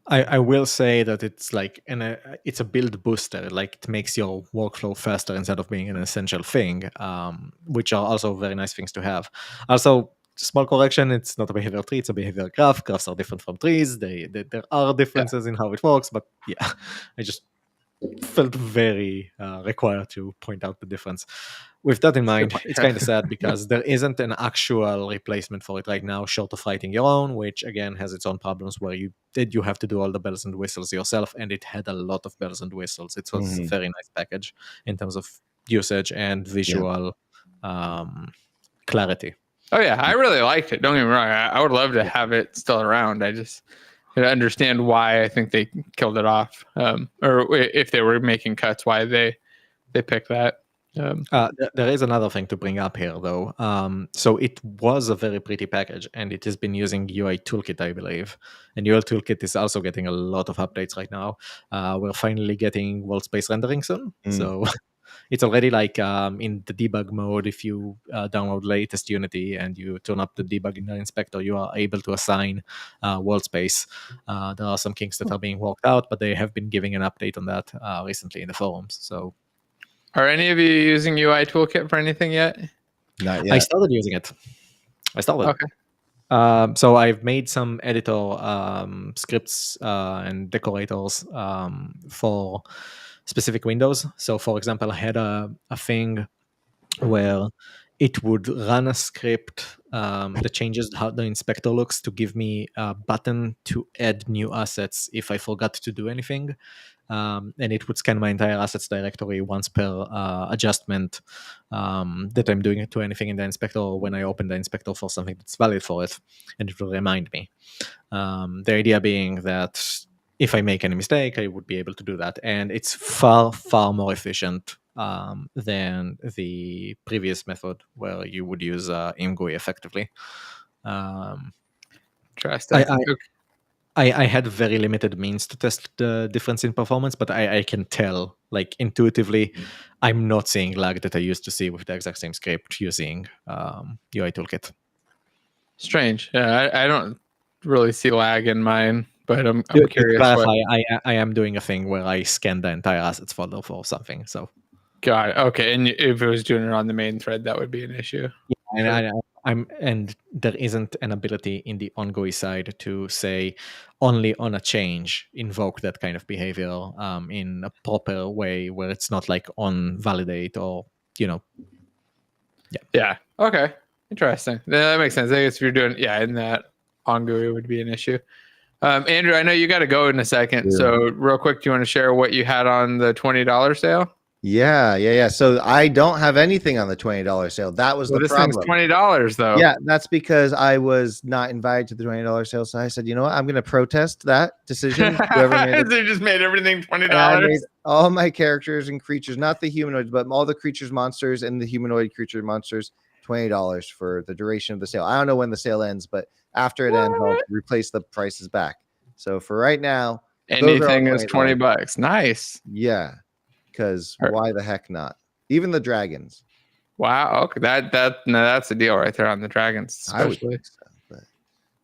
I will say that it's like it's a build booster. Like it makes your workflow faster instead of being an essential thing, which are also very nice things to have. Also, small correction: it's not a behavior tree; it's a behavior graph. Graphs are different from trees. There are differences in how it works, but yeah, I just felt very required to point out the difference. With that in mind, it's kind of sad because there isn't an actual replacement for it right now, short of writing your own, which again has its own problems where you have to do all the bells and whistles yourself, and it had a lot of bells and whistles. It was a very nice package in terms of usage and visual clarity. Oh yeah, I really liked it. Don't get me wrong. I would love to have it still around. I just understand why I think they killed it off, or if they were making cuts, why they picked that. There is another thing to bring up here, though. So it was a very pretty package, and it has been using UI Toolkit, I believe. And UI Toolkit is also getting a lot of updates right now. We're finally getting world space rendering soon, so it's already like in the debug mode. If you download latest Unity and you turn up the debug in the inspector, you are able to assign world space. There are some kinks that are being worked out, but they have been giving an update on that recently in the forums. So, are any of you using UI Toolkit for anything yet? Not yet. I started using it. Okay. So I've made some editor scripts and decorators for specific windows. So, for example, I had a thing where it would run a script that changes how the inspector looks to give me a button to add new assets if I forgot to do anything. And it would scan my entire assets directory once per adjustment that I'm doing to anything in the inspector, or when I open the inspector for something that's valid for it, and it will remind me. The idea being that if I make any mistake, I would be able to do that. And it's far, far more efficient than the previous method where you would use ImGUI effectively. Interesting. I had very limited means to test the difference in performance, but I can tell, like intuitively, I'm not seeing lag that I used to see with the exact same script using UI Toolkit. Strange. Yeah, I don't really see lag in mine, but I'm curious. I am doing a thing where I scan the entire assets folder for something. So, got it. Okay, and if it was doing it on the main thread, that would be an issue. Yeah, and there isn't an ability in the ongoing side to say only on a change invoke that kind of behavior in a proper way where it's not like on validate or Yeah. Okay. Interesting. That makes sense. I guess if you're doing in that ongoing, it would be an issue. Andrew, I know you got to go in a second, so real quick, do you want to share what you had on the $20 sale? Yeah. So I don't have anything on the $20 sale. That was the problem. This thing's $20 though. Yeah, that's because I was not invited to the $20 sale. So I said, you know what? I'm going to protest that decision. Whoever made it. They just made everything $20. I made all my characters and creatures, not the humanoids, but all the creatures, monsters, and the humanoid creature monsters, $20 for the duration of the sale. I don't know when the sale ends, but after it ends, I'll replace the prices back. So for right now, anything is $20. Nice. Yeah. Because why the heck not? Even the dragons. Wow. Okay. That's a deal right there on the dragons, especially. I would think so, but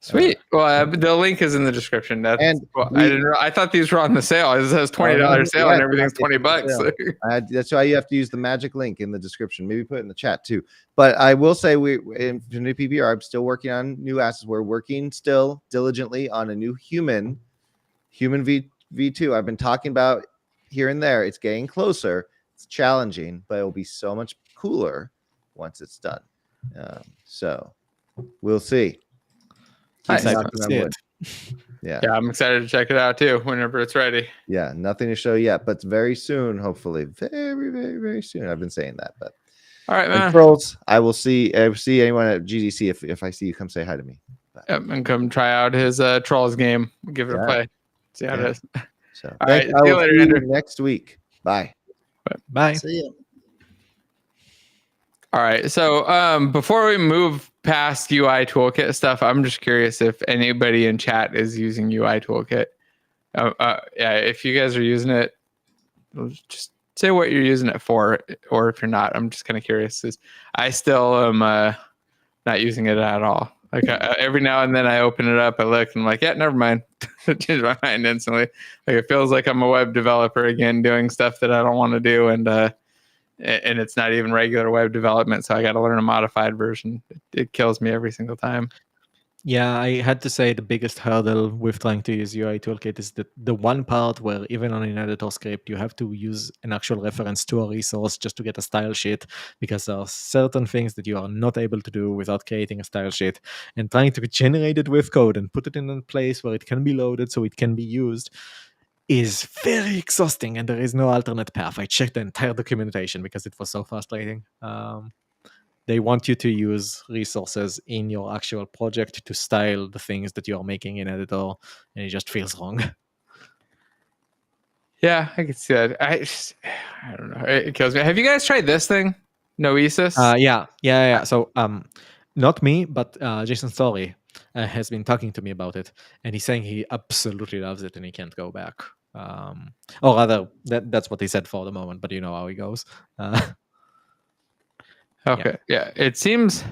Sweet. Well, the link is in the description. That's And I thought these were on the sale. It says $20 sale yeah, and everything's it's on $20. sale. That's why you have to use the magic link in the description. Maybe put it in the chat too. But I will say, in new PBR, I'm still working on new assets. We're working still diligently on a new human V2. I've been talking about here and there. It's getting closer. It's challenging, but it will be so much cooler once it's done. So we'll see. Nice. Yeah. Yeah, I'm excited to check it out too whenever it's ready. Yeah, nothing to show yet, but very soon, hopefully. Very, very, very soon. I've been saying that, but all right, man. Trolls, I will see anyone at GDC if I see you, come say hi to me. Yep, and come try out his Trolls game. Give it a play. See how it is. So all right, I see you will later, see Andrew. you next week. Bye. Bye. See ya. All right. So before we move past UI Toolkit stuff, I'm just curious if anybody in chat is using UI Toolkit. Yeah, if you guys are using it, just say what you're using it for, or if you're not. I'm just kind of curious. I still am not using it at all. Like every now and then I open it up, I look, and I'm like, yeah, never mind. Change my mind instantly. Like it feels like I'm a web developer again, doing stuff that I don't want to do, and it's not even regular web development, so I got to learn a modified version. It kills me every single time. Yeah, I had to say the biggest hurdle with trying to use UI Toolkit is that the one part where even on an editor script, you have to use an actual reference to a resource just to get a style sheet, because there are certain things that you are not able to do without creating a style sheet. And trying to generate it with code and put it in a place where it can be loaded so it can be used is very exhausting, and there is no alternate path. I checked the entire documentation because it was so frustrating. They want you to use resources in your actual project to style the things that you are making in editor, and it just feels wrong. Yeah, I can see that. I don't know. It kills me. Have you guys tried this thing? Noesis? Yeah. So, not me, but Jason Story has been talking to me about it, and he's saying he absolutely loves it and he can't go back. Or rather, that's what he said for the moment, but you know how he goes. Okay. Yeah. It seems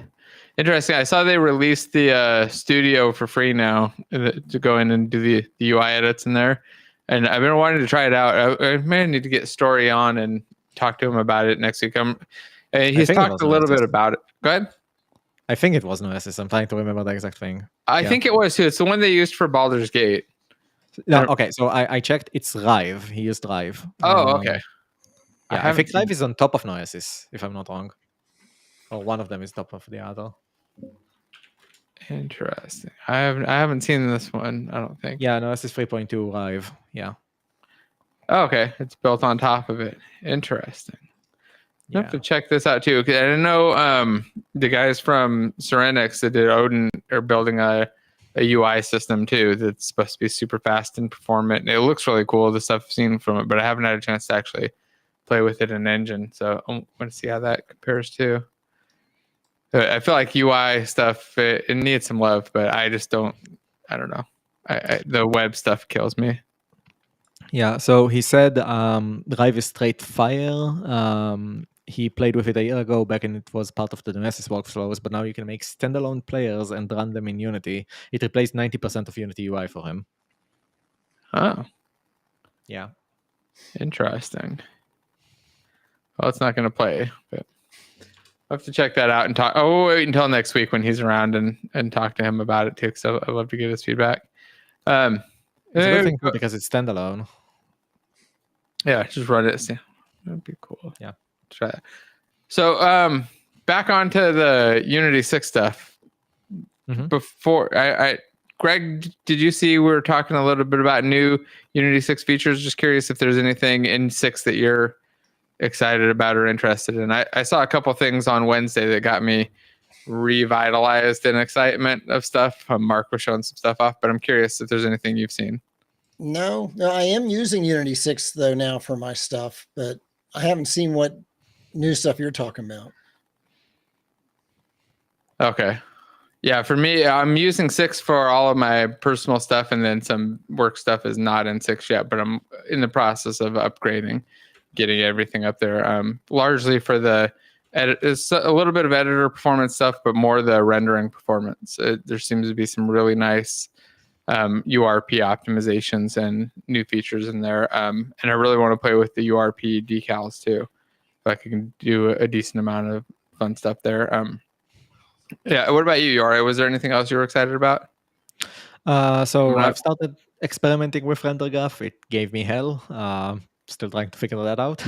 interesting. I saw they released the studio for free now to go in and do the UI edits in there. And I've been wanting to try it out. I may need to get Story on and talk to him about it next week. He's talked a little bit about it. Go ahead. I think it was Noesis. I'm trying to remember the exact thing. I think it was too. It's the one they used for Baldur's Gate. No, okay. So I checked. It's Rive. He used Rive. Oh, okay. Yeah, I think Rive is on top of Noesis, if I'm not wrong. Or one of them is top of the other. Interesting. I haven't seen this one, I don't think. Yeah, Noesis 3.2 Rive. Yeah. Oh, okay. It's built on top of it. Interesting. I have to check this out too, because I didn't know the guys from Serenix that did Odin are building a UI system too that's supposed to be super fast and performant. It looks really cool, the stuff I've seen from it, but I haven't had a chance to actually play with it in Engine. So I want to see how that compares too. I feel like UI stuff, it needs some love, but I just don't know. The web stuff kills me. Yeah, so he said Rive is straight fire. He played with it a year ago back, and it was part of the Nemesis workflows, but now you can make standalone players and run them in Unity. It replaced 90% of Unity UI for him. Oh. Yeah. Interesting. Well, it's not going to play, but I'll have to check that out and talk. Oh, we'll wait until next week when he's around and talk to him about it too, because I'd love to get his feedback. It's a good thing because it's standalone. Yeah, just run it. Yeah, that'd be cool. Yeah. Try it. So back onto the Unity 6 stuff. Mm-hmm. Before Greg, did you see we were talking a little bit about new Unity 6 features? Just curious if there's anything in 6 that you're excited about or interested in. I saw a couple things on Wednesday that got me revitalized in excitement of stuff. Mark was showing some stuff off, but I'm curious if there's anything you've seen. No, I am using Unity 6 though now for my stuff, but I haven't seen what new stuff you're talking about. Okay. Yeah, for me, I'm using 6 for all of my personal stuff, and then some work stuff is not in 6 yet, but I'm in the process of upgrading, getting everything up there. Largely for the it's a little bit of editor performance stuff, but more the rendering performance. There seems to be some really nice URP optimizations and new features in there. And I really want to play with the URP decals too. If I can do a decent amount of fun stuff there. Yeah. What about you, Yori? Was there anything else you were excited about? So I've started experimenting with render graph. It gave me hell. Still trying to figure that out.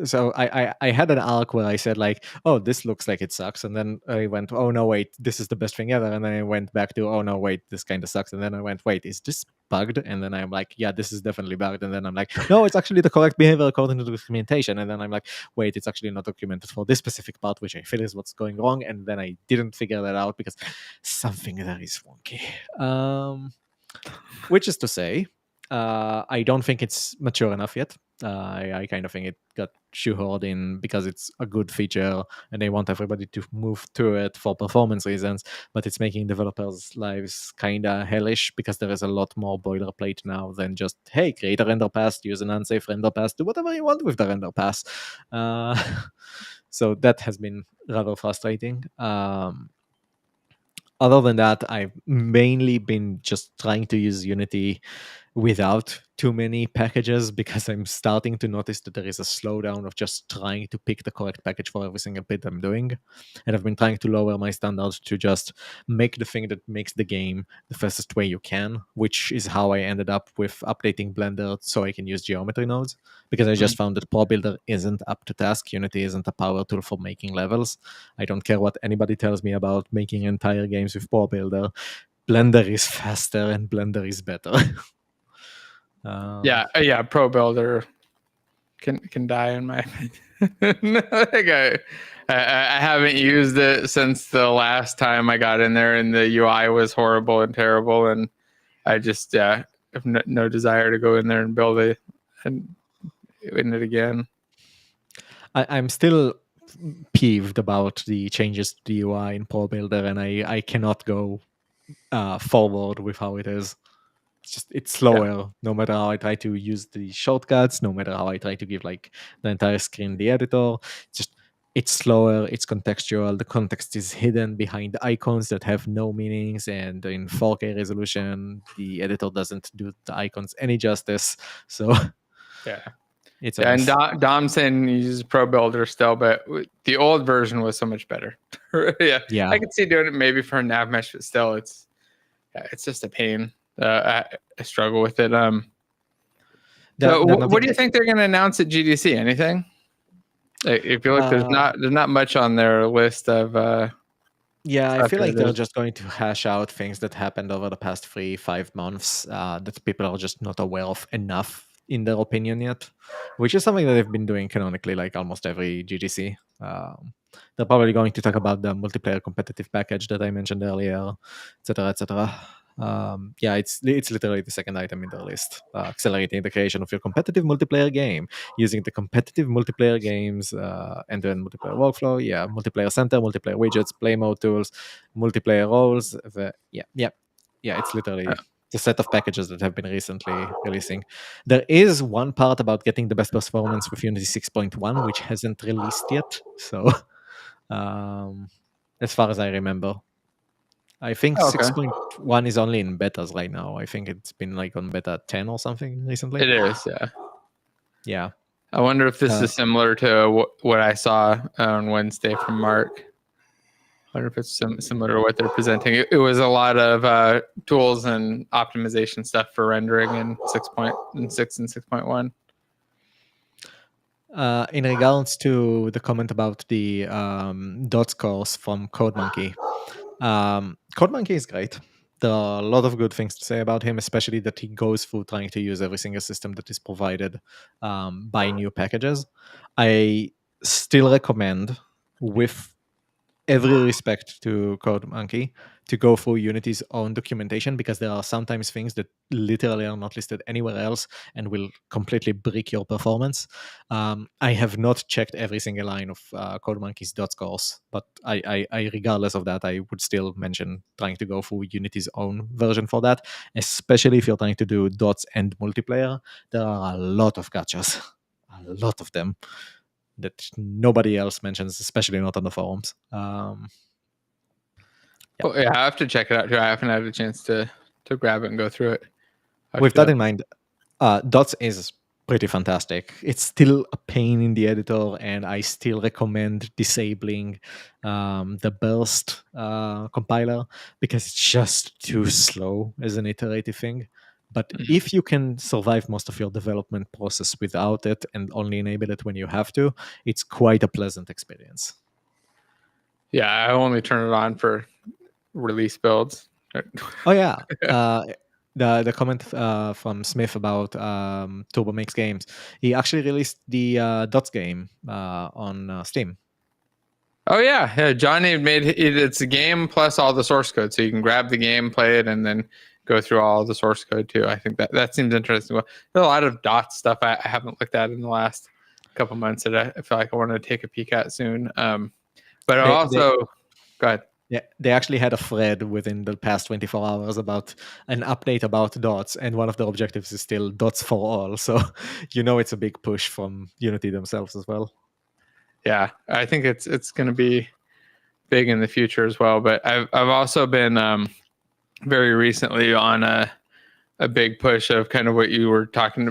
So I had an arc where I said like, oh, this looks like it sucks, and then I went, oh no, wait, this is the best thing ever, and then I went back to, oh no, wait, this kind of sucks, and then I went, wait, is this bugged? And then I'm like, yeah, this is definitely bugged, and then I'm like, no, it's actually the correct behavior according to the documentation, and then I'm like, wait, it's actually not documented for this specific part, which I feel is what's going wrong, and then I didn't figure that out because something there is wonky. Which is to say, I don't think it's mature enough yet. I kind of think it got shoehorned in because it's a good feature and they want everybody to move to it for performance reasons, but it's making developers' lives kind of hellish because there is a lot more boilerplate now than just, hey, create a render pass, use an unsafe render pass, do whatever you want with the render pass. So that has been rather frustrating. Other than that, I've mainly been just trying to use Unity without too many packages because I'm starting to notice that there is a slowdown of just trying to pick the correct package for every single bit I'm doing. And I've been trying to lower my standards to just make the thing that makes the game the fastest way you can, which is how I ended up with updating Blender so I can use geometry nodes, because I just found that Pro Builder isn't up to task. Unity isn't a power tool for making levels. I don't care what anybody tells me about making entire games with Pro Builder. Blender is faster and Blender is better. Yeah. Pro Builder can die in my opinion. I haven't used it since the last time I got in there, and the UI was horrible and terrible, and I just have no desire to go in there and build it and in it again. I'm still peeved about the changes to the UI in Pro Builder, and I cannot go forward with how it is. It's slower, no matter how I try to use the shortcuts, no matter how I try to give like the entire screen the editor. It's slower, it's contextual, the context is hidden behind icons that have no meanings, and in 4K resolution the editor doesn't do the icons any justice. So it's and Dom saying he uses Pro Builder still, but the old version was so much better. Yeah, I could see doing it maybe for a nav mesh, but still it's just a pain. I struggle with it. So what do you think they're going to announce at GDC? Anything? I feel like there's not much on their list of. I feel like they're just going to hash out things that happened over the past 3-5 months that people are just not aware of enough, in their opinion, yet, which is something that they've been doing canonically like almost every GDC. They're probably going to talk about the multiplayer competitive package that I mentioned earlier, etc., etc. It's literally the second item in the list. Accelerating the creation of your competitive multiplayer game using the competitive multiplayer games end-to-end multiplayer workflow. Multiplayer center, multiplayer widgets, play mode tools, multiplayer roles. It's literally the set of packages that have been recently releasing. There is one part about getting the best performance with Unity 6.1, which hasn't released yet. So, as far as I remember, I think 6.1 is only in betas right now. I think it's been like on beta 10 or something recently. It is, yeah. I wonder if this is similar to what I saw on Wednesday from Mark. I wonder if it's similar to what they're presenting. It was a lot of tools and optimization stuff for rendering in 6 and 6.1. In regards to the comment about the dot scores from CodeMonkey, CodeMonkey is great. There are a lot of good things to say about him, especially that he goes through trying to use every single system that is provided by new packages. I still recommend, with every respect to CodeMonkey, to go through Unity's own documentation, because there are sometimes things that literally are not listed anywhere else and will completely break your performance. I have not checked every single line of CodeMonkey's dot scores, but I regardless of that, I would still mention trying to go through Unity's own version for that, especially if you're trying to do dots and multiplayer. There are a lot of gotchas, a lot of them. that nobody else mentions, especially not on the forums. Oh, yeah, I have to check it out too. I haven't had a chance to grab it and go through it. With that in mind, Dots is pretty fantastic. It's still a pain in the editor, and I still recommend disabling the burst compiler because it's just too slow as an iterative thing. But if you can survive most of your development process without it and only enable it when you have to, it's quite a pleasant experience. Yeah, I only turn it on for release builds. Oh yeah. The comment from Smith about Turbo Makes Games, he actually released the Dots game on Steam. Oh yeah, Johnny made it. It's a game plus all the source code, so you can grab the game, play it, and then go through all the source code too. I think that seems interesting. Well, there's a lot of Dots stuff I haven't looked at in the last couple months that I feel like I want to take a peek at soon. But go ahead. Yeah, they actually had a thread within the past 24 hours about an update about Dots, and one of the objectives is still Dots for all. So, it's a big push from Unity themselves as well. Yeah, I think it's going to be big in the future as well. But I've also been very recently on a big push of kind of what you were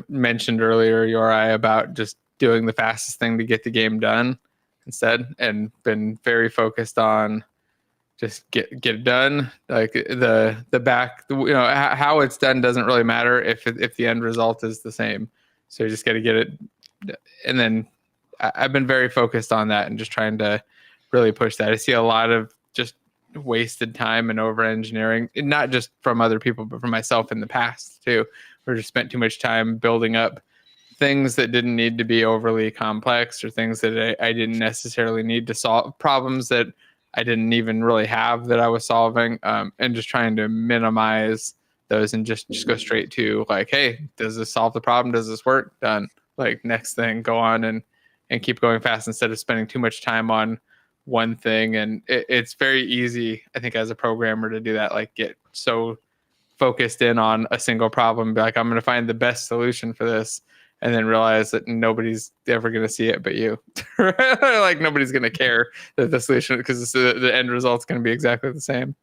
mentioned earlier, Yori, about just doing the fastest thing to get the game done instead, and been very focused on just get it done. Like the back, how it's done doesn't really matter if the end result is the same. So you just got to get it. And then I've been very focused on that and just trying to really push that. I see a lot of just wasted time and over engineering, not just from other people, but from myself in the past too. We just spent too much time building up things that didn't need to be overly complex, or things that I didn't necessarily need to solve, problems that I didn't even really have that I was solving, and just trying to minimize those and just go straight to like, hey, does this solve the problem? Does this work? Done. Like next thing, go on and keep going fast instead of spending too much time on one thing. And it's very easy, I think, as a programmer to do that, like get so focused in on a single problem, be like, I'm going to find the best solution for this, and then realize that nobody's ever going to see it but you. Like nobody's going to care that the solution, because the end result's going to be exactly the same.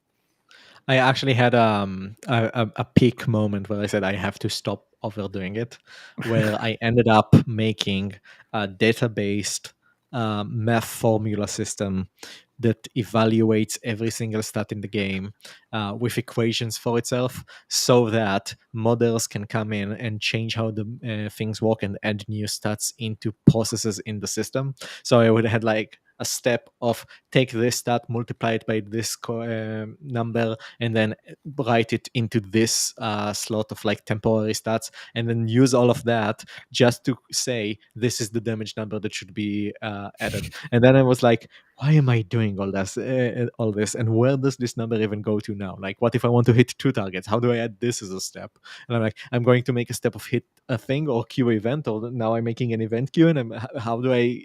I actually had a peak moment where I said I have to stop overdoing it, where I ended up making a data-based math formula system that evaluates every single stat in the game with equations for itself, so that modders can come in and change how the things work and add new stats into processes in the system. So I would have had like a step of take this stat, multiply it by this number, and then write it into this slot of like temporary stats, and then use all of that just to say this is the damage number that should be added. And then I was like, why am I doing all this, and where does this number even go to now? Like, what if I want to hit 2 targets? How do I add this as a step? And I'm like, I'm going to make a step of hit a thing or queue event, or now I'm making an event queue, and how do I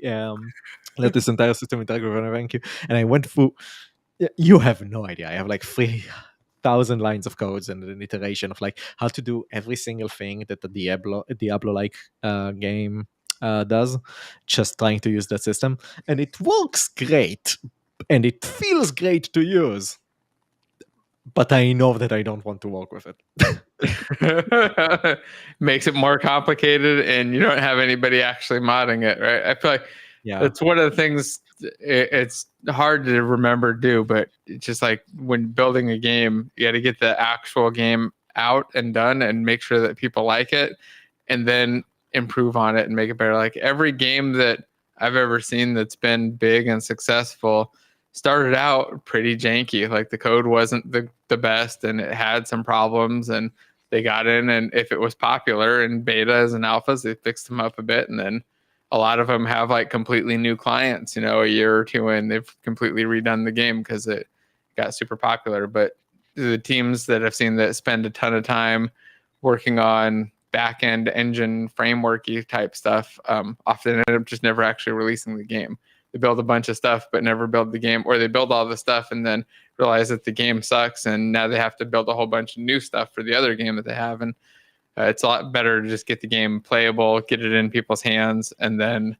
let this entire system interact with an event queue? And I went through, you have no idea, I have like 3,000 lines of codes and an iteration of like how to do every single thing that the Diablo-like game does, just trying to use that system. And it works great, and it feels great to use. But I know that I don't want to work with it. Makes it more complicated, and you don't have anybody actually modding it, right? I feel like that's one of the things it's hard to remember to do, but it's just like when building a game, you got to get the actual game out and done and make sure that people like it, and then improve on it and make it better. Like every game that I've ever seen that's been big and successful started out pretty janky. Like the code wasn't the best, and it had some problems, and they got in, and if it was popular in betas and alphas, they fixed them up a bit, and then a lot of them have like completely new clients, a year or two in, they've completely redone the game because it got super popular. But the teams that I've seen that spend a ton of time working on back-end engine frameworky type stuff often end up just never actually releasing the game. They build a bunch of stuff but never build the game, or they build all the stuff and then realize that the game sucks, and now they have to build a whole bunch of new stuff for the other game that they have. And it's a lot better to just get the game playable, get it in people's hands, and then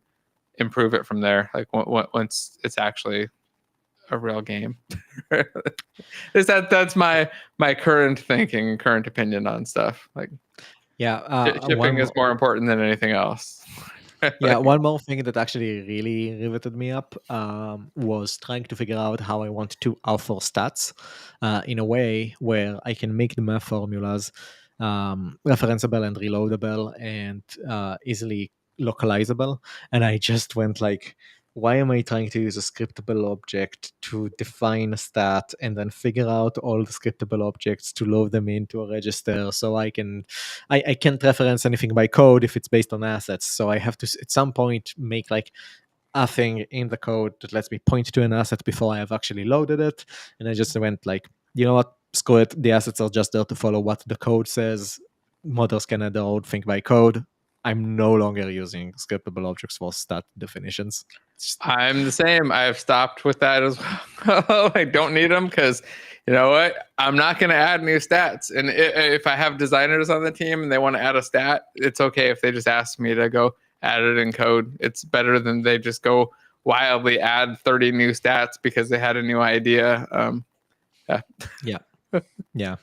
improve it from there. Like once it's actually a real game. That's my current thinking, current opinion on stuff. Like, shipping is more important than anything else. Yeah, one more thing that actually really riveted me up was trying to figure out how I want to offer stats in a way where I can make the math formulas referenceable and reloadable and easily localizable. And I just went like, why am I trying to use a scriptable object to define a stat and then figure out all the scriptable objects to load them into a register so I can't reference anything by code if it's based on assets. So I have to at some point make like a thing in the code that lets me point to an asset before I have actually loaded it. And I just went like, you know what, screw it. The assets are just there to follow what the code says. Models can add their own thing by code. I'm no longer using scriptable objects for stat definitions. I'm the same. I've stopped with that as well. I don't need them because, you know what? I'm not going to add new stats. And if I have designers on the team and they want to add a stat, it's okay if they just ask me to go add it in code. It's better than they just go wildly add 30 new stats because they had a new idea. Yeah.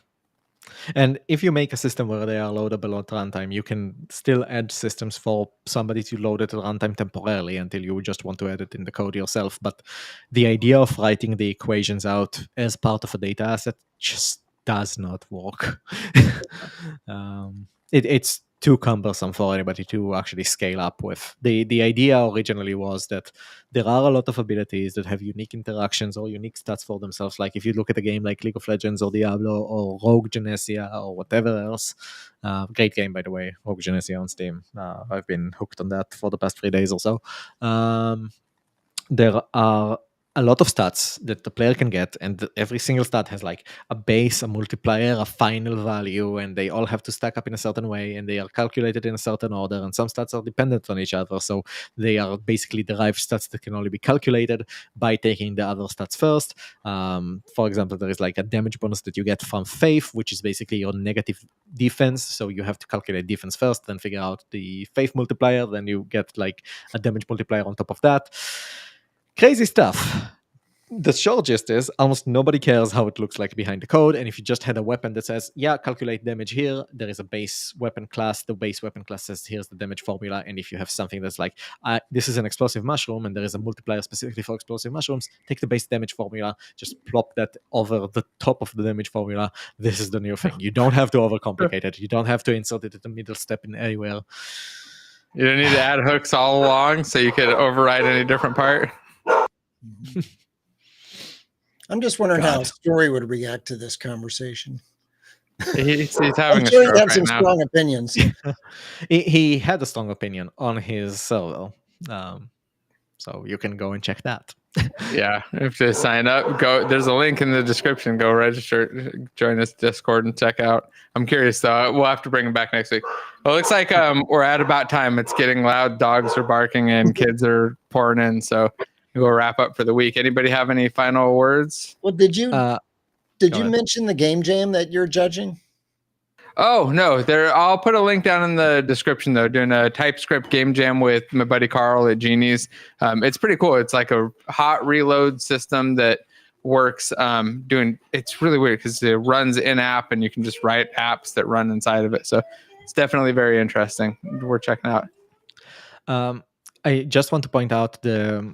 And if you make a system where they are loadable at runtime, you can still add systems for somebody to load it at runtime temporarily until you just want to add it in the code yourself. But the idea of writing the equations out as part of a data asset just does not work. It's too cumbersome for anybody to actually scale up with. The idea originally was that there are a lot of abilities that have unique interactions or unique stats for themselves. Like if you look at a game like League of Legends or Diablo or Rogue Genesia or whatever else, great game by the way, Rogue Genesia on Steam. I've been hooked on that for the past 3 days or so. There are a lot of stats that the player can get, and every single stat has like a base, a multiplier, a final value, and they all have to stack up in a certain way, and they are calculated in a certain order, and some stats are dependent on each other, so they are basically derived stats that can only be calculated by taking the other stats first. For example, there is like a damage bonus that you get from Faith, which is basically your negative defense, so you have to calculate defense first, then figure out the Faith multiplier, then you get like a damage multiplier on top of that. Crazy stuff. The short gist is almost nobody cares how it looks like behind the code. And if you just had a weapon that says, yeah, calculate damage here, there is a base weapon class. The base weapon class says, here's the damage formula. And if you have something that's like, this is an explosive mushroom and there is a multiplier specifically for explosive mushrooms, take the base damage formula, just plop that over the top of the damage formula. This is the new thing. You don't have to overcomplicate it. You don't have to insert it at the middle step in anywhere. You don't need to add hooks all along so you could override any different part. I'm just wondering how Story would react to this conversation. He's having I'm sure he a had some right strong opinions. He had a strong opinion on his server, so you can go and check that. Yeah, if to sign up, go. There's a link in the description. Go register, join us Discord, and check out. I'm curious though. We'll have to bring him back next week. Well, it looks like we're at about time. It's getting loud. Dogs are barking and kids are pouring in. So we'll wrap up for the week. Anybody have any final words? Well, did you mention the game jam that you're judging? Oh no, I'll put a link down in the description though. Doing a TypeScript game jam with my buddy Carl at Genie's. It's pretty cool. It's like a hot reload system that works. It's really weird because it runs in app and you can just write apps that run inside of it. So it's definitely very interesting. We're checking out. I just want to point out I'm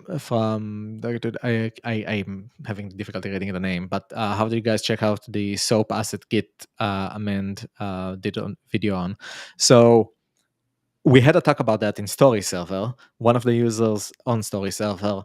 having difficulty reading the name, but how do you guys check out the SOAP asset git amend did a video on? So we had a talk about that in Story Server. One of the users on Story Server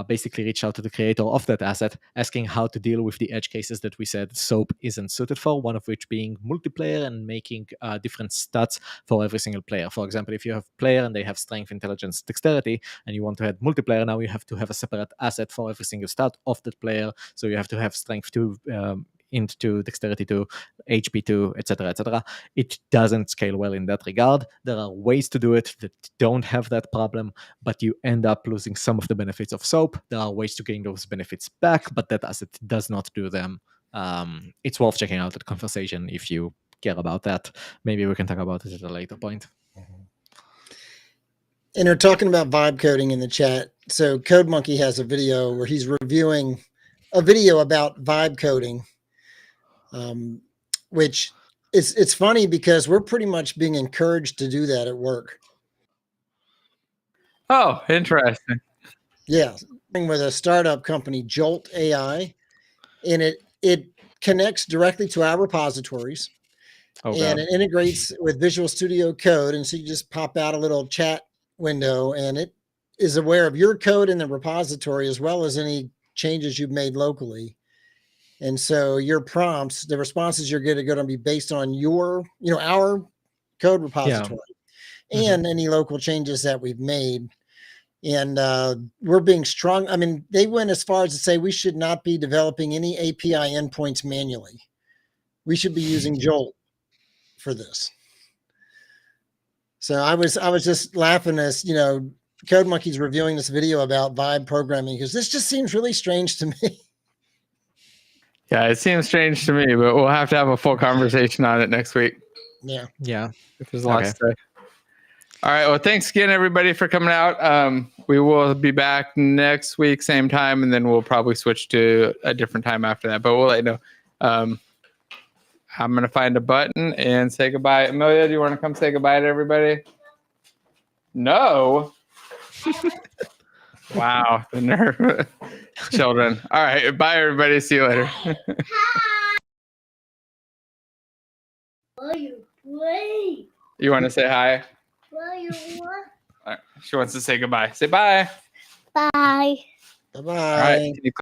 basically reached out to the creator of that asset, asking how to deal with the edge cases that we said SOAP isn't suited for, one of which being multiplayer and making different stats for every single player. For example, if you have a player and they have strength, intelligence, dexterity, and you want to add multiplayer, now you have to have a separate asset for every single stat of that player. So you have to have strength 2, int 2, dexterity 2, HP 2, etc., etc. It doesn't scale well in that regard. There are ways to do it that don't have that problem, but you end up losing some of the benefits of SOAP. There are ways to gain those benefits back, but that asset does not do them. It's worth checking out that conversation if you care about that. Maybe we can talk about it at a later point. And they're talking about vibe coding in the chat. So Code Monkey has a video where he's reviewing a video about vibe coding, which it's funny because we're pretty much being encouraged to do that at work. Oh, interesting. Yeah, with a startup company, Jolt AI, and it connects directly to our repositories, and it integrates with Visual Studio Code, and so you just pop out a little chat window, and it is aware of your code in the repository as well as any changes you've made locally. And so your prompts, the responses you're going to be based on your, our code repository and any local changes that we've made. And we're being strong. I mean, they went as far as to say we should not be developing any API endpoints manually. We should be using Jolt for this. So I was just laughing as, Code Monkey's reviewing this video about vibe programming because this just seems really strange to me. Yeah, it seems strange to me, but we'll have to have a full conversation on it next week. Yeah. If there's lots to say. All right. Well, thanks again, everybody, for coming out. We will be back next week, same time, and then we'll probably switch to a different time after that. But we'll let you know. I'm going to find a button and say goodbye. Amelia, do you want to come say goodbye to everybody? No. Wow. The nerve. Children. All right. Bye, everybody. See you later. You want to say hi? All right. She wants to say goodbye. Say bye. Bye. Bye-bye. All right.